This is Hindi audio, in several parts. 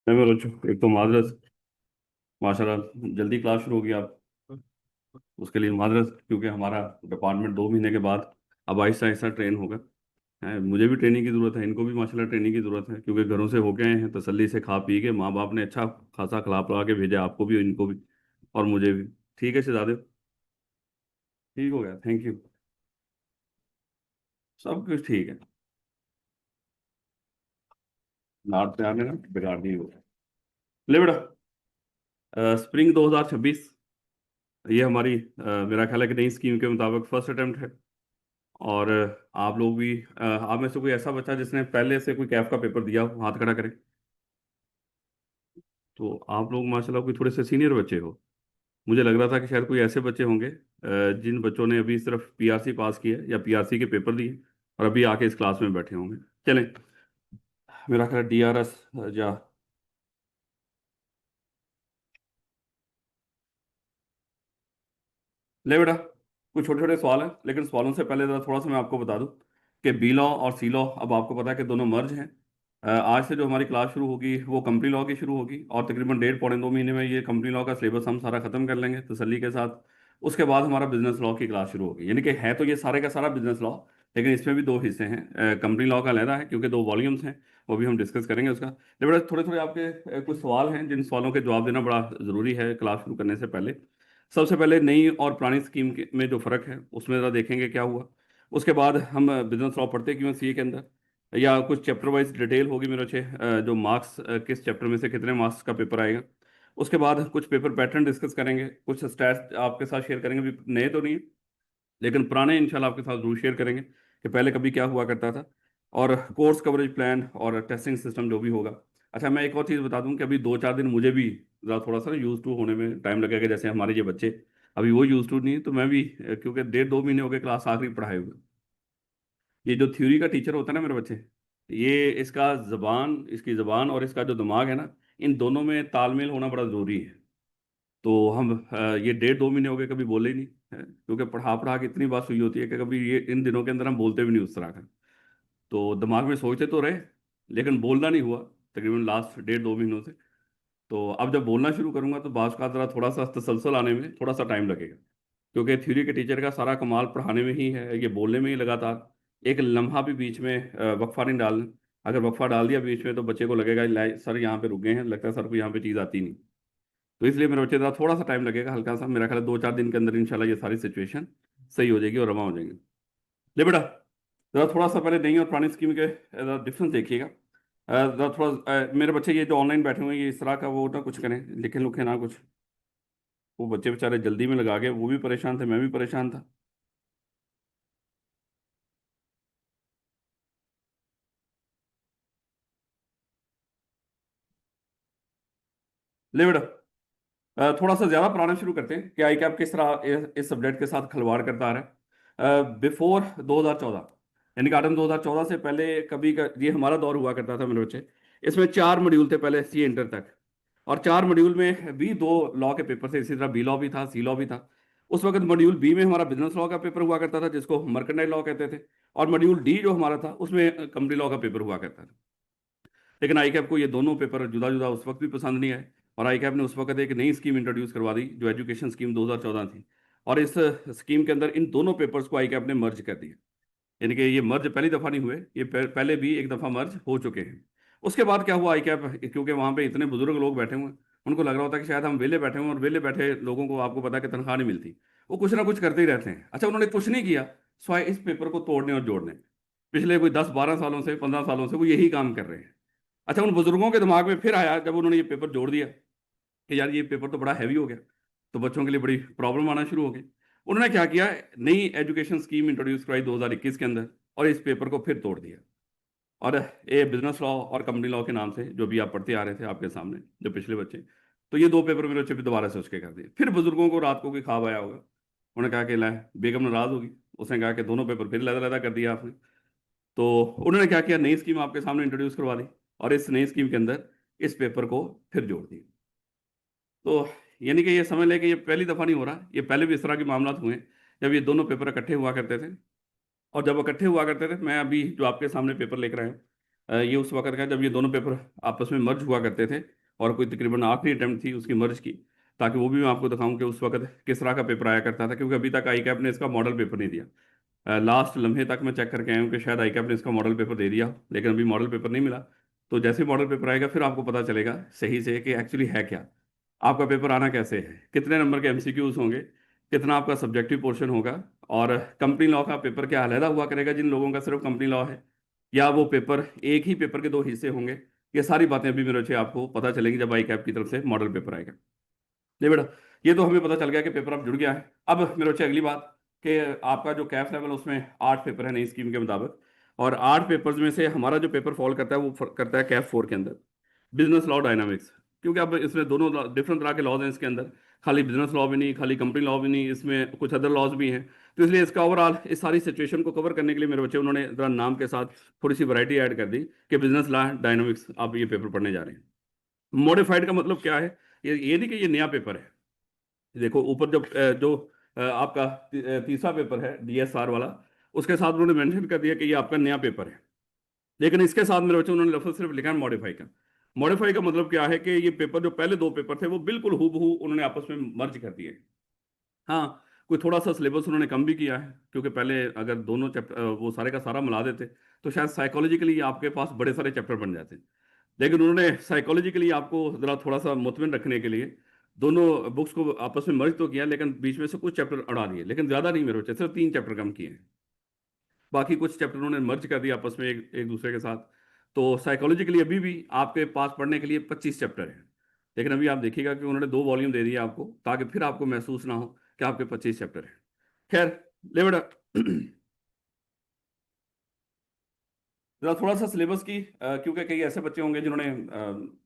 मैं रोचू एक तो माजरत माशाल्लाह जल्दी क्लास शुरू होगी आप उसके लिए माजरत, क्योंकि हमारा डिपार्टमेंट 2 महीने के बाद अब आहिस्ता आहिस्ता ट्रेन होगा। है, मुझे भी ट्रेनिंग की ज़रूरत है, इनको भी माशाल्लाह ट्रेनिंग की ज़रूरत है, क्योंकि घरों से होके आए हैं तसल्ली से खा पी के, माँ बाप ने अच्छा खासा खिला पिला के भेजा आपको भी, इनको भी और मुझे भी। ठीक है शहजादे, ठीक हो गया, थैंक यू। सब कुछ ठीक है। नाट पे आने ना बिगाड़ नहीं होगा। ले बेटा, स्प्रिंग 2026, ये हमारी मेरा ख्याल है कि नई स्कीम के मुताबिक फर्स्ट अटेम्प्ट है। और आप लोग भी आप में से कोई ऐसा बच्चा जिसने पहले से कोई कैफ का पेपर दिया हो, हाथ खड़ा करें। तो आप लोग माशाल्लाह कोई थोड़े से सीनियर बच्चे हो। मुझे लग रहा था कि शायद कोई ऐसे बच्चे होंगे जिन बच्चों ने अभी सिर्फ पीआरसी पास किया है या पीआरसी के पेपर दिए और अभी आके इस क्लास में बैठे होंगे। चलें, मेरा ख्याल डीआरएस या ले बेटा, कुछ छोटे छोटे सवाल हैं, लेकिन सवालों से पहले ज़रा थोड़ा सा मैं आपको बता दूं कि बी लॉ और सी लॉ अब आपको पता है कि दोनों मर्ज हैं। आज से जो हमारी क्लास शुरू होगी वो कंपनी लॉ की शुरू होगी, और तकरीबन 1.5 पौने 2 महीने में ये कंपनी लॉ का सिलेबस हम सारा खत्म कर लेंगे तसल्ली के साथ। उसके बाद हमारा बिजनेस लॉ की क्लास शुरू होगी, यानी कि है तो ये सारे का सारा बिजनेस लॉ, लेकिन इसमें भी दो हिस्से हैं। कंपनी लॉ का अलहदा है क्योंकि 2 वॉल्यूम्स हैं, वो भी हम डिस्कस करेंगे उसका। लेकिन बेटा थोड़े थोड़े आपके कुछ सवाल हैं जिन सवालों के जवाब देना बड़ा ज़रूरी है क्लास शुरू करने से पहले। सबसे पहले नई और पुरानी स्कीम में जो फ़र्क है उसमें ज़रा देखेंगे क्या हुआ। उसके बाद हम बिजनेस लॉ पढ़ते क्यों सीए के अंदर, या कुछ चैप्टर वाइज डिटेल होगी मेरे अच्छे, जो मार्क्स किस चैप्टर में से कितने मार्क्स का पेपर आएगा। उसके बाद कुछ पेपर पैटर्न डिस्कस करेंगे, कुछ स्टैट्स आपके साथ शेयर करेंगे, अभी नए तो नहीं लेकिन पुराने इंशाल्लाह आपके साथ जरूर शेयर करेंगे कि पहले कभी क्या हुआ करता था, और कोर्स कवरेज प्लान और टेस्टिंग सिस्टम जो भी होगा। अच्छा, मैं एक और चीज़ बता दूं कि अभी 2 4 दिन मुझे भी ज़रा थोड़ा सा यूज़ टू होने में टाइम लगेगा, जैसे हमारे ये बच्चे अभी वो यूज़ टू नहीं, तो मैं भी क्योंकि 1.5 2 महीने हो गए क्लास आखिरी पढ़ाए हुए। ये जो थ्योरी का टीचर होता है ना मेरे बच्चे, ये इसका जबान, इसकी जबान और इसका जो दिमाग है ना, इन दोनों में तालमेल होना बड़ा ज़रूरी है। तो हम ये 1.5 2 महीने हो गए कभी बोले ही नहीं है, क्योंकि पढ़ा पढ़ा के इतनी बात हुई होती है कि कभी ये इन दिनों के अंदर हम बोलते भी नहीं उस तरह का। तो दिमाग में सोचते तो रहे, लेकिन बोलना नहीं हुआ तकरीबन लास्ट 1.5 2 महीनों से। तो अब जब बोलना शुरू करूंगा तो बात का जरा थोड़ा सा तसलसल आने में थोड़ा सा टाइम लगेगा, क्योंकि थ्योरी के टीचर का सारा कमाल पढ़ाने में ही है, ये बोलने में ही लगातार एक लम्हा भी बीच में वक्फा नहीं डालना। अगर वक्फा डाल दिया बीच में तो बच्चे को लगेगा सर यहाँ पे रुक गए हैं, लगता है सर को यहाँ पे चीज़ आती नहीं। तो इसलिए मेरे बच्चे का थोड़ा सा टाइम लगेगा, हल्का सा, मेरा ख्याल है 2 4 दिन के अंदर इंशाल्लाह ये सारी सिचुएशन सही हो जाएगी और रवा हो जाएंगे। ले बेटा, जरा थोड़ा सा पहले नई और पुरानी स्कीम के डिफरेंस देखिएगा। जरा थोड़ा मेरे बच्चे ये जो ऑनलाइन बैठे हुए हैं ये इस तरह का वो ना कुछ करें, लिखे लुखे ना कुछ। वो बच्चे बेचारे जल्दी में लगा के वो भी परेशान थे, मैं भी परेशान था। ले बेटा, थोड़ा सा ज्यादा पढ़ाना शुरू करते हैं कि आई कैप किस तरह इस सब्जेक्ट के साथ खिलवाड़ करता आ रहा है। बिफोर 2014, यानी कि आदम 2014 से पहले कभी का ये हमारा दौर हुआ करता था मेरे बच्चे। इसमें 4 मॉड्यूल थे पहले सी इंटर तक, और 4 मॉड्यूल में भी 2 लॉ के पेपर थे, इसी तरह बी लॉ भी था, सी लॉ भी था। उस वक्त मॉड्यूल बी में हमारा बिजनेस लॉ का पेपर हुआ करता था जिसको मर्केंटाइल लॉ कहते थे, और मॉड्यूल डी जो हमारा था उसमें कंपनी लॉ का पेपर हुआ करता था। लेकिन आई कैप को ये दोनों पेपर जुदा जुदा उस वक्त भी पसंद नहीं आए, और आई कैप ने उस वक्त एक नई स्कीम इंट्रोड्यूस करवा दी जो एजुकेशन स्कीम 2014 थी। और इस स्कीम के अंदर इन दोनों पेपर्स को आई कैप ने मर्ज कर दिया, यानी कि ये मर्ज पहली दफ़ा नहीं हुए, ये पहले भी एक दफ़ा मर्ज हो चुके हैं। उसके बाद क्या हुआ, आई कैप क्योंकि वहाँ पे इतने बुजुर्ग लोग बैठे हुए हैं, उनको लग रहा होता है कि शायद हम वेले बैठे हुए हैं, और वेले बैठे लोगों को आपको पता है कि तनख्वाह नहीं मिलती, वो कुछ ना कुछ करते ही रहते हैं। अच्छा, उन्होंने कुछ नहीं किया स्वाय इस पेपर को तोड़ने और जोड़ने। पिछले कोई 10 12 सालों से 15 सालों से वो यही काम कर रहे हैं। अच्छा, उन बुजुर्गों के दिमाग में फिर आया जब उन्होंने ये पेपर जोड़ दिया कि यार ये पेपर तो बड़ा हैवी हो गया, तो बच्चों के लिए बड़ी प्रॉब्लम आना शुरू हो गई। उन्होंने क्या किया, नई एजुकेशन स्कीम इंट्रोड्यूस कराई 2021 के अंदर, और इस पेपर को फिर तोड़ दिया। और ये बिजनेस लॉ और कंपनी लॉ के नाम से जो भी आप पढ़ते आ रहे थे आपके सामने जो पिछले बच्चे, तो ये 2 पेपर मेरे बच्चे भी दोबारा से उसके कर दिए। फिर बुजुर्गों को रात को कोई ख्वाब आया होगा, उन्होंने कहा कि ला बेगम नाराज होगी, उसने कहा कि दोनों पेपर फिर लहदा लहदा कर दिया आपने। तो उन्होंने क्या किया, नई स्कीम आपके सामने इंट्रोड्यूस करवा दी, और इस नई स्कीम के अंदर इस पेपर को फिर जोड़ दिया। तो यानी कि ये समझ लें कि ये पहली दफ़ा नहीं हो रहा, ये पहले भी इस तरह के मामला हुए हैं जब ये दोनों पेपर इकट्ठे हुआ करते थे। और जब इकट्ठे हुआ करते थे, मैं अभी जो आपके सामने पेपर लेकर आया हूं, ये उस वक्त का जब ये दोनों पेपर आपस में मर्ज हुआ करते थे, और कोई तकरीबन आखिरी अटेम्प्ट थी उसकी मर्ज की, ताकि वो भी मैं आपको दिखाऊं कि उस वक्त किस तरह का पेपर आया करता था, क्योंकि अभी तक आई कैप ने इसका मॉडल पेपर नहीं दिया। लास्ट लम्हे तक मैं चेक करके आया हूँ कि शायद आई कैप ने इसका मॉडल पेपर दे दिया, लेकिन अभी मॉडल पेपर नहीं मिला। तो जैसे ही मॉडल पेपर आएगा फिर आपको पता चलेगा सही से कि एक्चुअली है क्या, आपका पेपर आना कैसे है, कितने नंबर के एमसीक्यूज होंगे, कितना आपका सब्जेक्टिव पोर्शन होगा, और कंपनी लॉ का पेपर क्या अलहदा हुआ करेगा जिन लोगों का सिर्फ कंपनी लॉ है, या वो पेपर एक ही पेपर के दो हिस्से होंगे। ये सारी बातें अभी मेरे अच्छे आपको पता चलेंगी जब आई कैप की तरफ से मॉडल पेपर आएगा। नहीं बेटा, ये तो हमें पता चल गया कि पेपर अब जुड़ गया है। अब मेरे अच्छे अगली बात कि आपका जो कैफ लेवल उसमें 8 पेपर है नई स्कीम के मुताबिक, और 8 पेपर्स में से हमारा जो पेपर फॉल करता है वो करता है कैफ 4 के अंदर, बिजनेस लॉ डायनामिक्स। क्योंकि अब इसमें दोनों डिफरेंट तरह के लॉज हैं इसके अंदर, खाली बिजनेस लॉ भी नहीं, खाली कंपनी लॉ भी नहीं, इसमें कुछ अदर लॉज भी हैं। तो इसलिए इसका ओवरऑल इस सारी सिचुएशन को कवर करने के लिए मेरे बच्चे उन्होंने जरा नाम के साथ थोड़ी सी वैरायटी ऐड कर दी कि बिजनेस लॉ डायनामिक्स आप ये पेपर पढ़ने जा रहे हैं। मॉडिफाइड का मतलब क्या है, ये नहीं कि ये नया पेपर है। देखो ऊपर जब आपका तीसरा पेपर है डीएसआर वाला, उसके साथ उन्होंने मेंशन कर दिया कि ये आपका नया पेपर है, लेकिन इसके साथ मेरे बच्चे उन्होंने लफ्ज़ सिर्फ लिखा है मॉडिफाई का। मॉडिफाई का मतलब क्या है कि ये पेपर जो पहले दो पेपर थे वो बिल्कुल हूबहू उन्होंने आपस में मर्ज कर दिए। हाँ, कोई थोड़ा सा सिलेबस उन्होंने कम भी किया है, क्योंकि पहले अगर दोनों चैप्टर वो सारे का सारा मिला देते तो शायद साइकोलॉजिकली आपके पास बड़े सारे चैप्टर बन जाते। लेकिन उन्होंने साइकोलॉजिकली आपको जरा थोड़ा सा मुतमिन रखने के लिए दोनों बुक्स को आपस में मर्ज तो किया, लेकिन बीच में से कुछ चैप्टर उड़ा दिए, लेकिन ज़्यादा नहीं मेरे बच्चे, सिर्फ 3 चैप्टर कम किए हैं। बाकी कुछ चैप्टर उन्होंने मर्ज कर दिया आपस में एक दूसरे के साथ। तो साइकोलॉजिकली अभी भी आपके पास पढ़ने के लिए 25 चैप्टर हैं, लेकिन अभी आप देखिएगा कि उन्होंने 2 वॉल्यूम दे दिए आपको, ताकि फिर आपको महसूस ना हो कि आपके 25 चैप्टर हैं। खैर, ले बेटा जरा थोड़ा सा सिलेबस की, क्योंकि कई ऐसे बच्चे होंगे जिन्होंने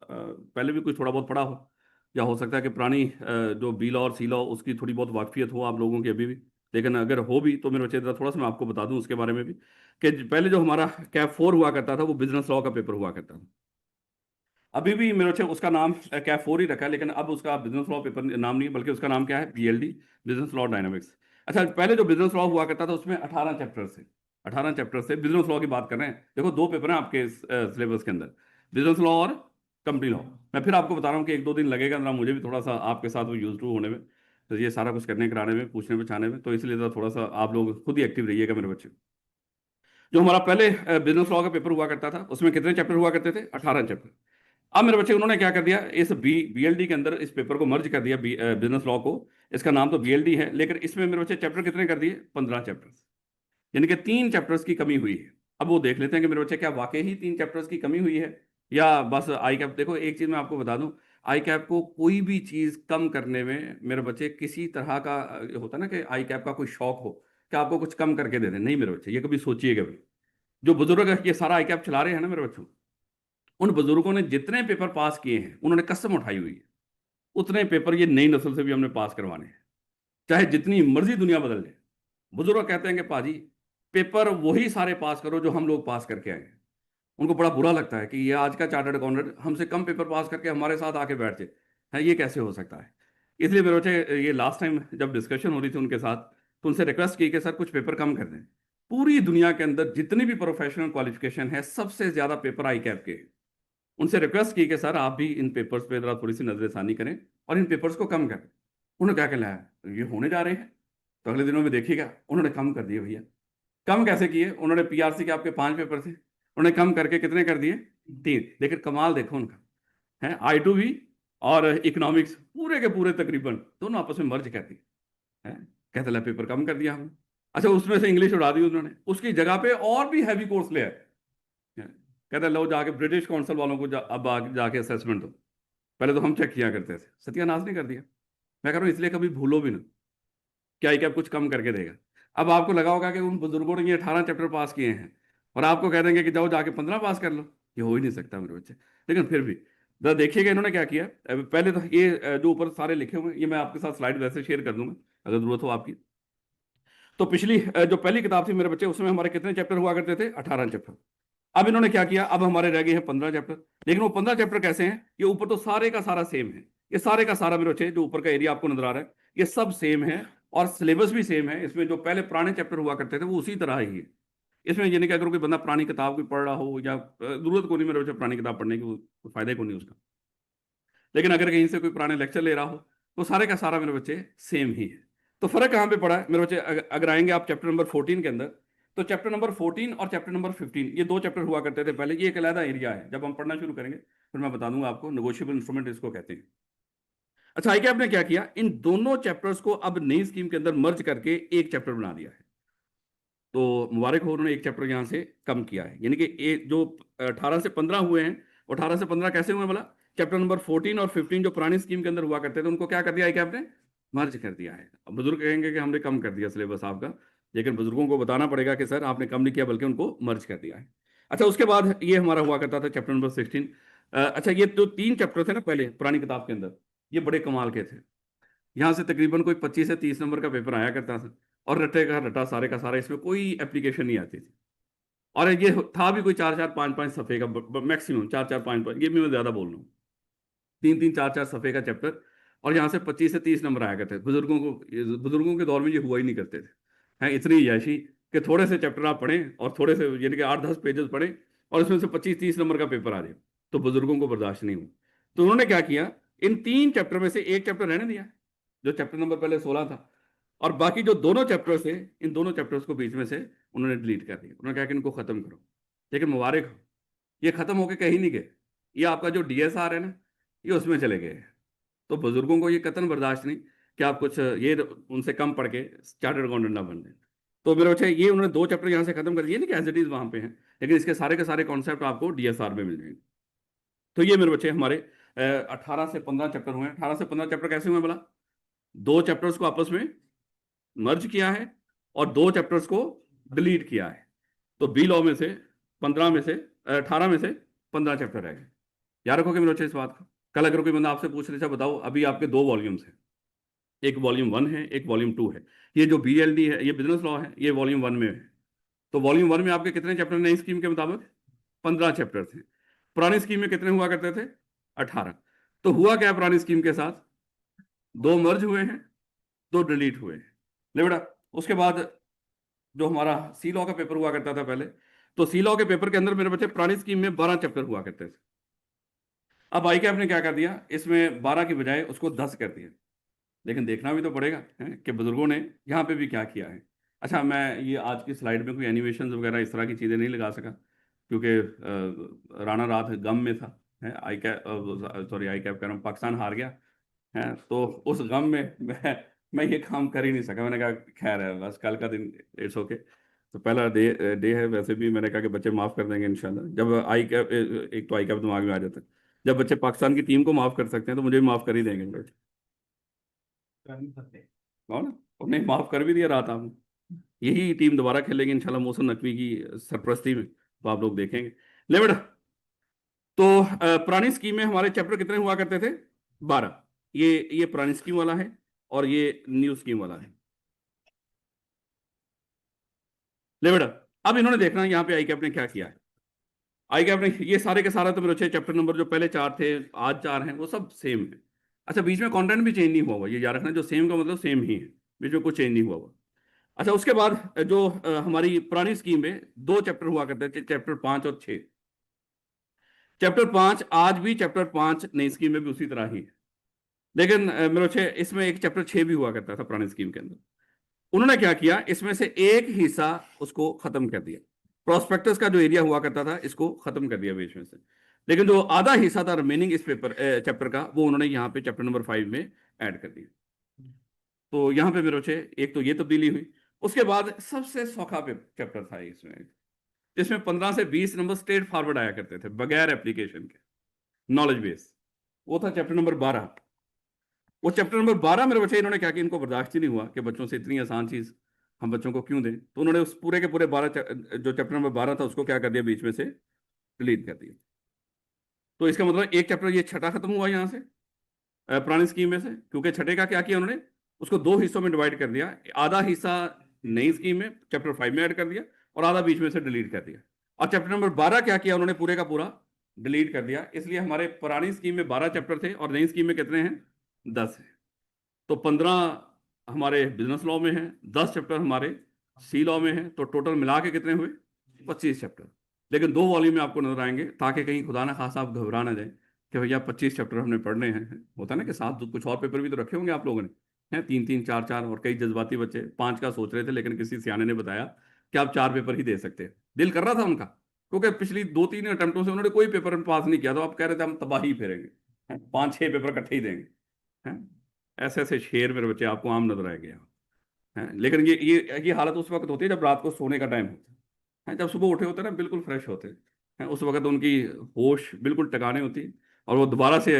पहले भी कुछ थोड़ा बहुत पढ़ा हो, या हो सकता है कि पुरानी जो बी लॉ और सी लॉ उसकी थोड़ी बहुत वाकफियत हो आप लोगों की अभी भी, लेकिन अगर हो भी तो मेरे बच्चे जरा थोड़ा सा मैं आपको बता दूं उसके बारे में भी, कि पहले जो हमारा कैप 4 हुआ करता था वो बिजनेस लॉ का पेपर हुआ करता था। अभी भी मेरे बच्चे उसका नाम कैप 4 ही रखा है, लेकिन अब उसका बिजनेस लॉ पेपर नाम नहीं, बल्कि उसका नाम क्या है, बीएलडी, बिजनेस लॉ डायनामिक्स। अच्छा, पहले जो बिजनेस लॉ हुआ करता था उसमें 18 चैप्टर से, 18 चैप्टर से बिजनेस लॉ की बात कर रहे हैं। देखो 2 पेपर हैं आपके सिलेबस के अंदर, बिजनेस लॉ और कंपनी लॉ। मैं फिर आपको बता रहा हूँ कि 1-2 दिन लगेगा ना मुझे भी थोड़ा सा आपके साथ वो यूज टू होने में, तो ये सारा कुछ करने कराने में, पूछने बचाने में, तो इसलिए थोड़ा सा आप लोग खुद ही एक्टिव रहिएगा मेरे बच्चे। जो हमारा पहले बिजनेस लॉ का पेपर हुआ करता था उसमें कितने चैप्टर हुआ करते थे, 18 चैप्टर। अब मेरे बच्चे उन्होंने क्या कर दिया, इस बीएलडी के अंदर इस पेपर को मर्ज कर दिया, बिजनेस लॉ को। इसका नाम तो बीएलडी है, लेकिन इसमें मेरे बच्चे चैप्टर कितने कर दिए, 15 चैप्टर, यानी कि 3 चैप्टर्स की कमी हुई है। अब वो देख लेते हैं कि मेरे बच्चे क्या वाकई ही 3 चैप्टर्स की कमी हुई है, या बस आई कैप। देखो एक चीज मैं आपको बता दूं, आई कैप को कोई भी चीज कम करने में मेरे बच्चे किसी तरह का होता है ना कि आई कैप का कोई शौक हो कि आपको कुछ कम करके दे दें, नहीं मेरे बच्चे, ये कभी सोचिएगा भी। जो बुजुर्ग ये सारा आई कैप चला रहे हैं ना मेरे बच्चों, उन बुजुर्गों ने जितने पेपर पास किए हैं उन्होंने कसम उठाई हुई है उतने पेपर ये नई नस्ल से भी हमने पास करवाने हैं, चाहे जितनी मर्जी दुनिया बदल जाए। बुजुर्ग कहते हैं कि पाजी पेपर वही सारे पास करो जो हम लोग पास करके आए हैं। उनको बड़ा बुरा लगता है कि ये आज का चार्टर्ड अकाउंटेंट हमसे कम पेपर पास करके हमारे साथ आके बैठ जाए, है ये कैसे हो सकता है। इसलिए मेरे बच्चे ये लास्ट टाइम जब डिस्कशन हो रही थी उनके साथ, तो उनसे रिक्वेस्ट की कि सर कुछ पेपर कम कर दें। पूरी दुनिया के अंदर जितनी भी प्रोफेशनल क्वालिफिकेशन है सबसे ज्यादा पेपर आई कैप के हैं। उनसे रिक्वेस्ट की कि सर आप भी इन पेपर्स पे जरा थोड़ी सी नजरसानी करें और इन पेपर्स को कम करें। उन्होंने क्या कहना है, ये होने जा रहे हैं तो अगले दिनों में देखिएगा। उन्होंने कम कर दिए भैया। कम कैसे किए, उन्होंने पीआरसी के आपके 5 पेपर थे, उन्होंने कम करके कितने कर दिए, 3। लेकिन कमाल देखो उनका, है I2V और इकोनॉमिक्स पूरे के पूरे तकरीबन दोनों आपस में मर्ज कर दिए, है। कहते ला पेपर कम कर दिया हमने। अच्छा, उसमें से इंग्लिश उड़ा दी उन्होंने, उसकी जगह पे और भी हैवी कोर्स ले आए। कहते लो जाके ब्रिटिश काउंसिल वालों को अब आगे जाके असेसमेंट दो। पहले तो हम चेक किया करते थे, सत्यानाश नहीं कर दिया। मैं कह रहा हूँ इसलिए कभी भूलो भी ना, क्या ही क्या कुछ कम करके देगा। अब आपको लगा होगा कि उन बुजुर्गों ने ये 18 चैप्टर पास किए हैं और आपको कह देंगे कि जाओ जाके 15 पास कर लो, ये हो ही नहीं सकता मेरे बच्चे। लेकिन फिर भी जरा देखिएगा इन्होंने क्या किया। पहले तो ये जो ऊपर सारे लिखे हुए हैं, ये मैं आपके साथ स्लाइड वैसे शेयर कर दूंगा अगर जरूरत हो आपकी। तो पिछली जो पहली किताब थी मेरे बच्चे, उसमें हमारे कितने चैप्टर हुआ करते थे, 18 चैप्टर। अब इन्होंने क्या किया, अब हमारे रह गए हैं 15 चैप्टर। लेकिन वो 15 चैप्टर कैसे हैं, ये ऊपर तो सारे का सारा सेम है। ये सारे का सारा मेरे बच्चे जो ऊपर का एरिया आपको नजर आ रहा है ये सब सेम है, और सिलेबस भी सेम है। इसमें जो पहले पुराने चैप्टर हुआ करते थे वो उसी तरह ही है। इसमें यानी कि अगर कोई बंदा पुरानी किताब कोई पढ़ रहा हो या जरूरत को नहीं मेरे बच्चे पुरानी किताब पढ़ने की, कोई फायदा को नहीं उसका, लेकिन अगर कहीं से कोई पुराने लेक्चर ले रहा हो तो सारे का सारा मेरे बच्चे सेम ही है। तो फर्क कहाँ पे पड़ा है मेरे बच्चे, अगर आएंगे आप चैप्टर नंबर 14 के अंदर, तो चैप्टर नंबर 14 और चैप्टर नंबर 15 ये दो चैप्टर हुआ करते थे पहले, ये एक अलग एरिया है। जब हम पढ़ना शुरू करेंगे फिर मैं बता दूंगा आपको, नेगोशिएबल इंस्ट्रूमेंट इसको कहते हैं। अच्छा, आई कैप ने क्या किया, इन दोनों चैप्टर्स को अब नई स्कीम के अंदर मर्ज करके एक चैप्टर बना दिया है। तो मुबारक हो, उन्होंने एक चैप्टर यहाँ से कम किया है, यानी कि जो 18 से 15 हुए हैं, 18 से 15 कैसे हुए बोला, चैप्टर नंबर 14 और 15 जो पुरानी स्कीम के अंदर हुआ करते थे उनको क्या कर दिया है कि आपने मर्ज कर दिया है। अब बुजुर्ग कहेंगे कि हमने कम कर दिया सिलेबस आपका, लेकिन बुजुर्गों को बताना पड़ेगा कि सर आपने कम नहीं किया बल्कि उनको मर्ज कर दिया है। अच्छा, उसके बाद ये हमारा हुआ करता था चैप्टर नंबर 16। अच्छा, ये जो 3 चैप्टर थे ना पहले पुरानी किताब के अंदर, ये बड़े कमाल के थे। यहाँ से तकरीबन कोई 25 से 30 नंबर का पेपर आया करता था, और रट्टे का रट्टा सारे का सारा, इसमें कोई एप्लीकेशन नहीं आती थी। और ये था भी कोई 4-4 5-5 सफ़े का, मैक्सिमम 4-4 5-5, ये भी मैं ज़्यादा बोल रहा हूँ, 3-3 4-4 सफ़े का चैप्टर। और यहाँ से 25 से 30 नंबर आया करते थे। बुजुर्गों के दौर में ये हुआ ही नहीं करते थे। हैं इतनी याशी कि थोड़े से चैप्टर आप पढ़ें और थोड़े से यानी कि 8-10 पेजेस पढ़ें और उसमें से 25-30 नंबर का पेपर आ जाए, तो बुजुर्गों को बर्दाश्त नहीं हुआ। तो उन्होंने क्या किया, इन 3 चैप्टर में से एक चैप्टर रहने दिया, जो चैप्टर नंबर पहले 16 था, और बाकी जो दोनों चैप्टर्स थे, इन दोनों चैप्टर्स को बीच में से उन्होंने डिलीट कर दिया। उन्होंने कहा कि इनको खत्म करो। लेकिन मुबारक हो, ये खत्म होके कहीं नहीं गए, ये आपका जो डीएसआर है ना, ये उसमें चले गए। तो बुजुर्गों को ये कतन बर्दाश्त नहीं कि आप कुछ ये उनसे कम पढ़ के चार्टर्ड अकाउंटेंट ना बन जाए। तो मेरे बच्चे ये उन्होंने 2 चैप्टर यहाँ से खत्म कर दिए, नहीं कि एज इट इज वहाँ पे हैं, लेकिन इसके सारे के सारे कॉन्सेप्ट आपको डीएसआर में मिल जाएंगे। तो ये मेरे बच्चे हमारे 18 से 15 चैप्टर हुए हैं। 18 से 15 चैप्टर कैसे हुए बोला, 2 चैप्टर्स को आपस में मर्ज किया है और 2 चैप्टर्स को डिलीट किया है। तो बी लॉ में से 15 में से 18 में से 15 चैप्टर रह गए। याद रखोगे मेरे बच्चे इस बात को। कल अगर कोई बंदा आपसे पूछ रहे अच्छा बताओ, अभी आपके 2 वॉल्यूम्स हैं, एक वॉल्यूम 1 है, एक वॉल्यूम 2 है। ये जो बीएलडी है, ये बिजनेस लॉ है, ये वॉल्यूम 1 में है। तो वॉल्यूम 1 में आपके कितने चैप्टर नई स्कीम के मुताबिक, 15 चैप्टर थे। पुरानी स्कीम में कितने हुआ करते थे, 18। तो हुआ क्या पुरानी स्कीम के साथ, 2 मर्ज हुए हैं, 2 डिलीट हुए हैं। ले बेटा, उसके बाद जो हमारा सी लॉ का पेपर हुआ करता था पहले, तो सी लॉ के पेपर के अंदर मेरे बच्चे पुरानी स्कीम में 12 चैप्टर हुआ करते थे। अब आई कैप ने क्या कर दिया, इसमें 12 की बजाय उसको 10 कर दिया। लेकिन देखना भी तो पड़ेगा है कि बुजुर्गों ने यहाँ पे भी क्या किया है। अच्छा, मैं ये आज की स्लाइड में कोई एनिमेशन वगैरह इस तरह की चीज़ें नहीं लगा सका, क्योंकि राणा रात गम में था, है आई कैप, सॉरी आई कैप कह रहा हूँ, पाकिस्तान हार गया है, तो उस गम में मैं ये काम कर ही नहीं सका। मैंने कहा खैर है, बस कल का दिन इट्स ओके। तो पहला डे डे है, वैसे भी मैंने कहा कि बच्चे माफ़ कर देंगे इंशाल्लाह। जब आई कैप, एक तो आई कैप दिमाग में आ जाता है, जब बच्चे पाकिस्तान की टीम को माफ़ कर सकते हैं तो मुझे भी माफ़ कर ही देंगे बच्चे, कर नहीं सकते कौन, उन्हें माफ़ कर भी दिया रात आपने। यही टीम दोबारा खेलेगी इंशाल्लाह मोहसिन नकवी की सरपरस्ती में, तो आप लोग देखेंगे। ले बेटा, तो पुरानी स्कीम में हमारे चैप्टर कितने हुआ करते थे, 12। ये पुरानी स्कीम वाला है और ये न्यू स्कीम वाला है। ले बेटा, अब इन्होंने देखना यहाँ पे आई कैप ने क्या किया है। आई कैप ने ये सारे के सारा तो मेरे अच्छे चैप्टर नंबर जो पहले 4 थे, आज 4 हैं, वो सब सेम है। अच्छा, बीच में कंटेंट भी चेंज नहीं हुआ हुआ, ये याद रखना, जो सेम का मतलब सेम ही है, बीच में कुछ चेंज नहीं हुआ हुआ। अच्छा, उसके बाद जो हमारी पुरानी स्कीम में 2 चैप्टर हुआ करते थे, चैप्टर 5 और 6। चैप्टर 5 आज भी, चैप्टर 5 नई स्कीम में भी उसी तरह ही है। लेकिन मेरे अच्छे इसमें एक चैप्टर 6 भी हुआ करता था पुरानी स्कीम के अंदर। उन्होंने क्या किया, इसमें से एक हिस्सा उसको खत्म कर दिया। प्रोस्पेक्टस का जो एरिया हुआ करता था इसको खत्म कर दिया बीच में से, लेकिन जो आधा हिस्सा था रिमेनिंग इस पेपर चैप्टर का, वो उन्होंने यहाँ पे चैप्टर नंबर 5 में ऐड कर दिया। तो यहाँ पे मेरे बच्चे एक तो ये तब्दीली हुई। उसके बाद सबसे सौखा चैप्टर था इसमें, जिसमें 15 से 20 नंबर स्ट्रेट फॉरवर्ड आया करते थे बगैर एप्लीकेशन के, नॉलेज बेस। वो था चैप्टर नंबर 12। वो चैप्टर नंबर 12 मेरे बच्चे, इन्होंने क्या कि इनको बर्दाश्त ही नहीं हुआ कि बच्चों से इतनी आसान चीज हम बच्चों को क्यों दें, तो उन्होंने उस पूरे के पूरे 12 जो चैप्टर नंबर 12 था उसको क्या कर दिया, बीच में से डिलीट कर दिया। तो इसका मतलब एक चैप्टर ये छठा खत्म हुआ यहाँ से पुरानी स्कीम में से, क्योंकि छठे का क्या किया उन्होंने, उसको 2 हिस्सों में डिवाइड कर दिया। आधा हिस्सा नई स्कीम में चैप्टर 5 में ऐड कर दिया और आधा बीच में से डिलीट कर दिया। और चैप्टर नंबर 12 क्या किया उन्होंने, पूरे का पूरा डिलीट कर दिया। इसलिए हमारे पुरानी स्कीम में 12 चैप्टर थे और नई स्कीम में कितने हैं, 10 हैं। तो 15 हमारे बिजनेस लॉ में है, 10 चैप्टर हमारे सी लॉ में है, तो टोटल मिला के कितने हुए, 25 चैप्टर, लेकिन 2 वॉल्यूम में आपको नजर आएंगे, ताकि कहीं खुदा ना खासा आप घबरा ना जाए कि भैया 25 चैप्टर हमने पढ़ने हैं। होता है ना कि साथ कुछ और पेपर भी तो रखे होंगे आप लोगों ने, हैं 3 3 4 4, और कई जज्बाती बच्चे 5 का सोच रहे थे, लेकिन किसी सियाने ने बताया कि आप 4 पेपर ही दे सकते हैं। दिल कर रहा था उनका, क्योंकि पिछली 2 3 अटेम्प्टों से उन्होंने कोई पेपर पास नहीं किया, तो आप कह रहे थे हम तबाही फेरेंगे, 5 6 पेपर इकट्ठे ही देंगे, हैं। ऐसे ऐसे शेर मेरे बच्चे आपको आम नजर आएंगे यहाँ, हैं। लेकिन ये हालत उस वक्त होती है जब रात को सोने का टाइम होता है, हैं। जब सुबह उठे होते हैं ना, बिल्कुल फ्रेश होते हैं, उस वक्त उनकी होश बिल्कुल टिकाने होती है, और वो दोबारा से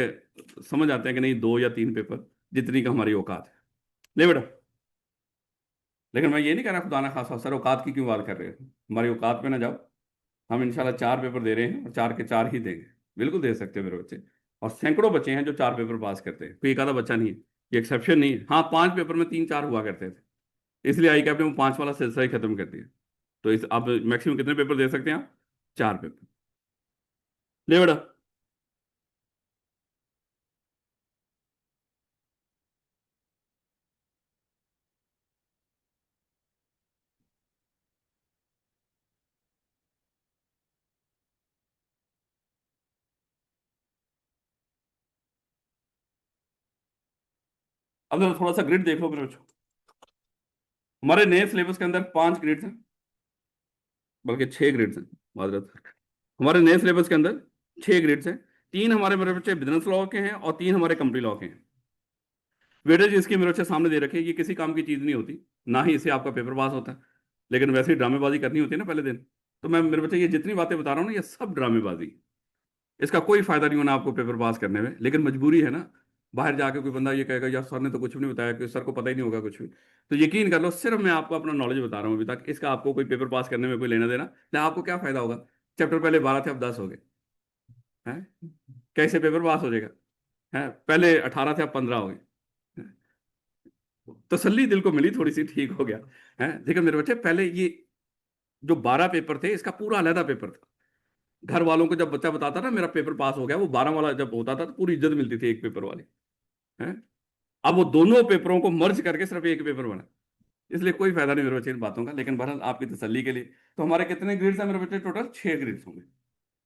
समझ आते हैं कि नहीं, 2 या 3 पेपर जितनी का हमारी औकात है। ले बेटा। लेकिन मैं ये नहीं कह रहा खुदा ना खासा सर औकात की क्यों बात कर रहे हो, हमारी औकात पे ना जाओ। हम इंशाल्लाह 4 पेपर दे रहे हैं, और 4 के 4 ही देंगे। बिल्कुल दे सकते हो मेरे बच्चे, और सैकड़ों बच्चे हैं जो 4 पेपर पास करते हैं, कोई एक आधा बच्चा नहीं है, ये एक्सेप्शन नहीं है। हाँ, 5 पेपर में 3 4 हुआ करते थे, इसलिए आई कैप ने वो 5 वाला सिलसिला ही खत्म कर दिया। तो इस आप मैक्सिमम कितने पेपर दे सकते हैं आप? 4 पेपर। ले बेटा। अब जरा थोड़ा सा ग्रिड देख लो मेरे बच्चों। हमारे नए सिलेबस के अंदर 5 ग्रेड्स हैं, बल्कि 6 ग्रेड्स हैं, माजरत। हमारे नए सिलेबस के अंदर 6 ग्रेड्स हैं। 3 हमारे मेरे बच्चे बिजनेस लॉ के हैं, और 3 हमारे कंपनी लॉ के हैं। वेटेज इसकी मेरे बच्चे सामने दे रखे हैं, ये किसी काम की चीज़ नहीं होती, ना ही इससे आपका पेपर पास होता है, लेकिन वैसे ही ड्रामेबाजी करनी होती है ना पहले दिन। तो मैं मेरे बच्चे ये जितनी बातें बता रहा हूँ ना, ये सब ड्रामेबाजी, इसका कोई फायदा नहीं होना आपको पेपर पास करने में, लेकिन मजबूरी है ना। बाहर जाके कोई बंदा ये कहेगा यार सर ने तो कुछ भी नहीं बताया, कि सर को पता ही नहीं होगा कुछ भी। तो यकीन कर लो, सिर्फ मैं आपको अपना नॉलेज बता रहा हूँ अभी तक, इसका आपको कोई पेपर पास करने में कोई लेना देना ना। आपको क्या फायदा होगा? चैप्टर पहले 12 थे, अब 10 हो गए, हैं। कैसे पेपर पास हो जाएगा? हैं, पहले 18 थे, अब 15 हो गए, हैं? तसल्ली दिल को मिली थोड़ी सी, ठीक हो गया, है। देखिए मेरे बच्चे, पहले ये जो 12 पेपर थे, इसका पूरा अलहदा पेपर था। घर वालों को जब बच्चा बताता ना मेरा पेपर पास हो गया, वो 12 वाला जब होता था तो पूरी इज्जत मिलती थी एक पेपर वाले, हैं। अब वो दोनों पेपरों को मर्ज करके सिर्फ एक पेपर बना, इसलिए कोई फायदा नहीं मेरे बच्चे इन बातों का। लेकिन बहरहाल आपकी तसल्ली के लिए, तो हमारे कितने ग्रेड्स हैं मेरे बच्चे? टोटल 6 ग्रेड्स होंगे।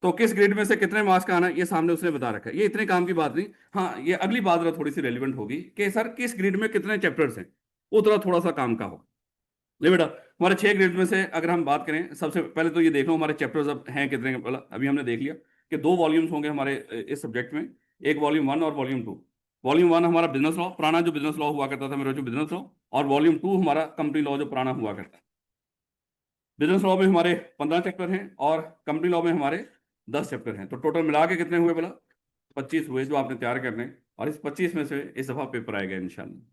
तो किस ग्रेड में से कितने मार्क्स का आना है, ये सामने उसने बता रखा है, ये इतने काम की बात नहीं। हाँ, ये अगली बात जरा थोड़ी सी रेलिवेंट होगी कि सर किस ग्रेड में कितने चैप्टर्स हैं, वो थोड़ा सा काम का हो। ले बेटा, हमारे 6 ग्रेड में से अगर हम बात करें, सबसे पहले तो ये देख लो हमारे चैप्टर्स अब हैं कितने। पहला अभी हमने देख लिया कि 2 वॉल्यूम्स होंगे हमारे इस सब्जेक्ट में, एक वॉल्यूम 1 और वॉल्यूम 2। वॉल्यूम 1 हमारा बिजनेस लॉ, पुराना जो बिजनेस लॉ हुआ करता था मेरा, जो बिजनेस लॉ। और वॉल्यूम 2 हमारा कंपनी लॉ, जो पुराना हुआ करता है। बिजनेस लॉ में हमारे 15 चैप्टर हैं, और कंपनी लॉ में हमारे 10 चैप्टर हैं। तो टोटल मिला के कितने हुए बोला? 25 हुए, जो आपने तैयार करने हैं। और इस 25 में से इस दफा पेपर आएगा इंशाल्लाह।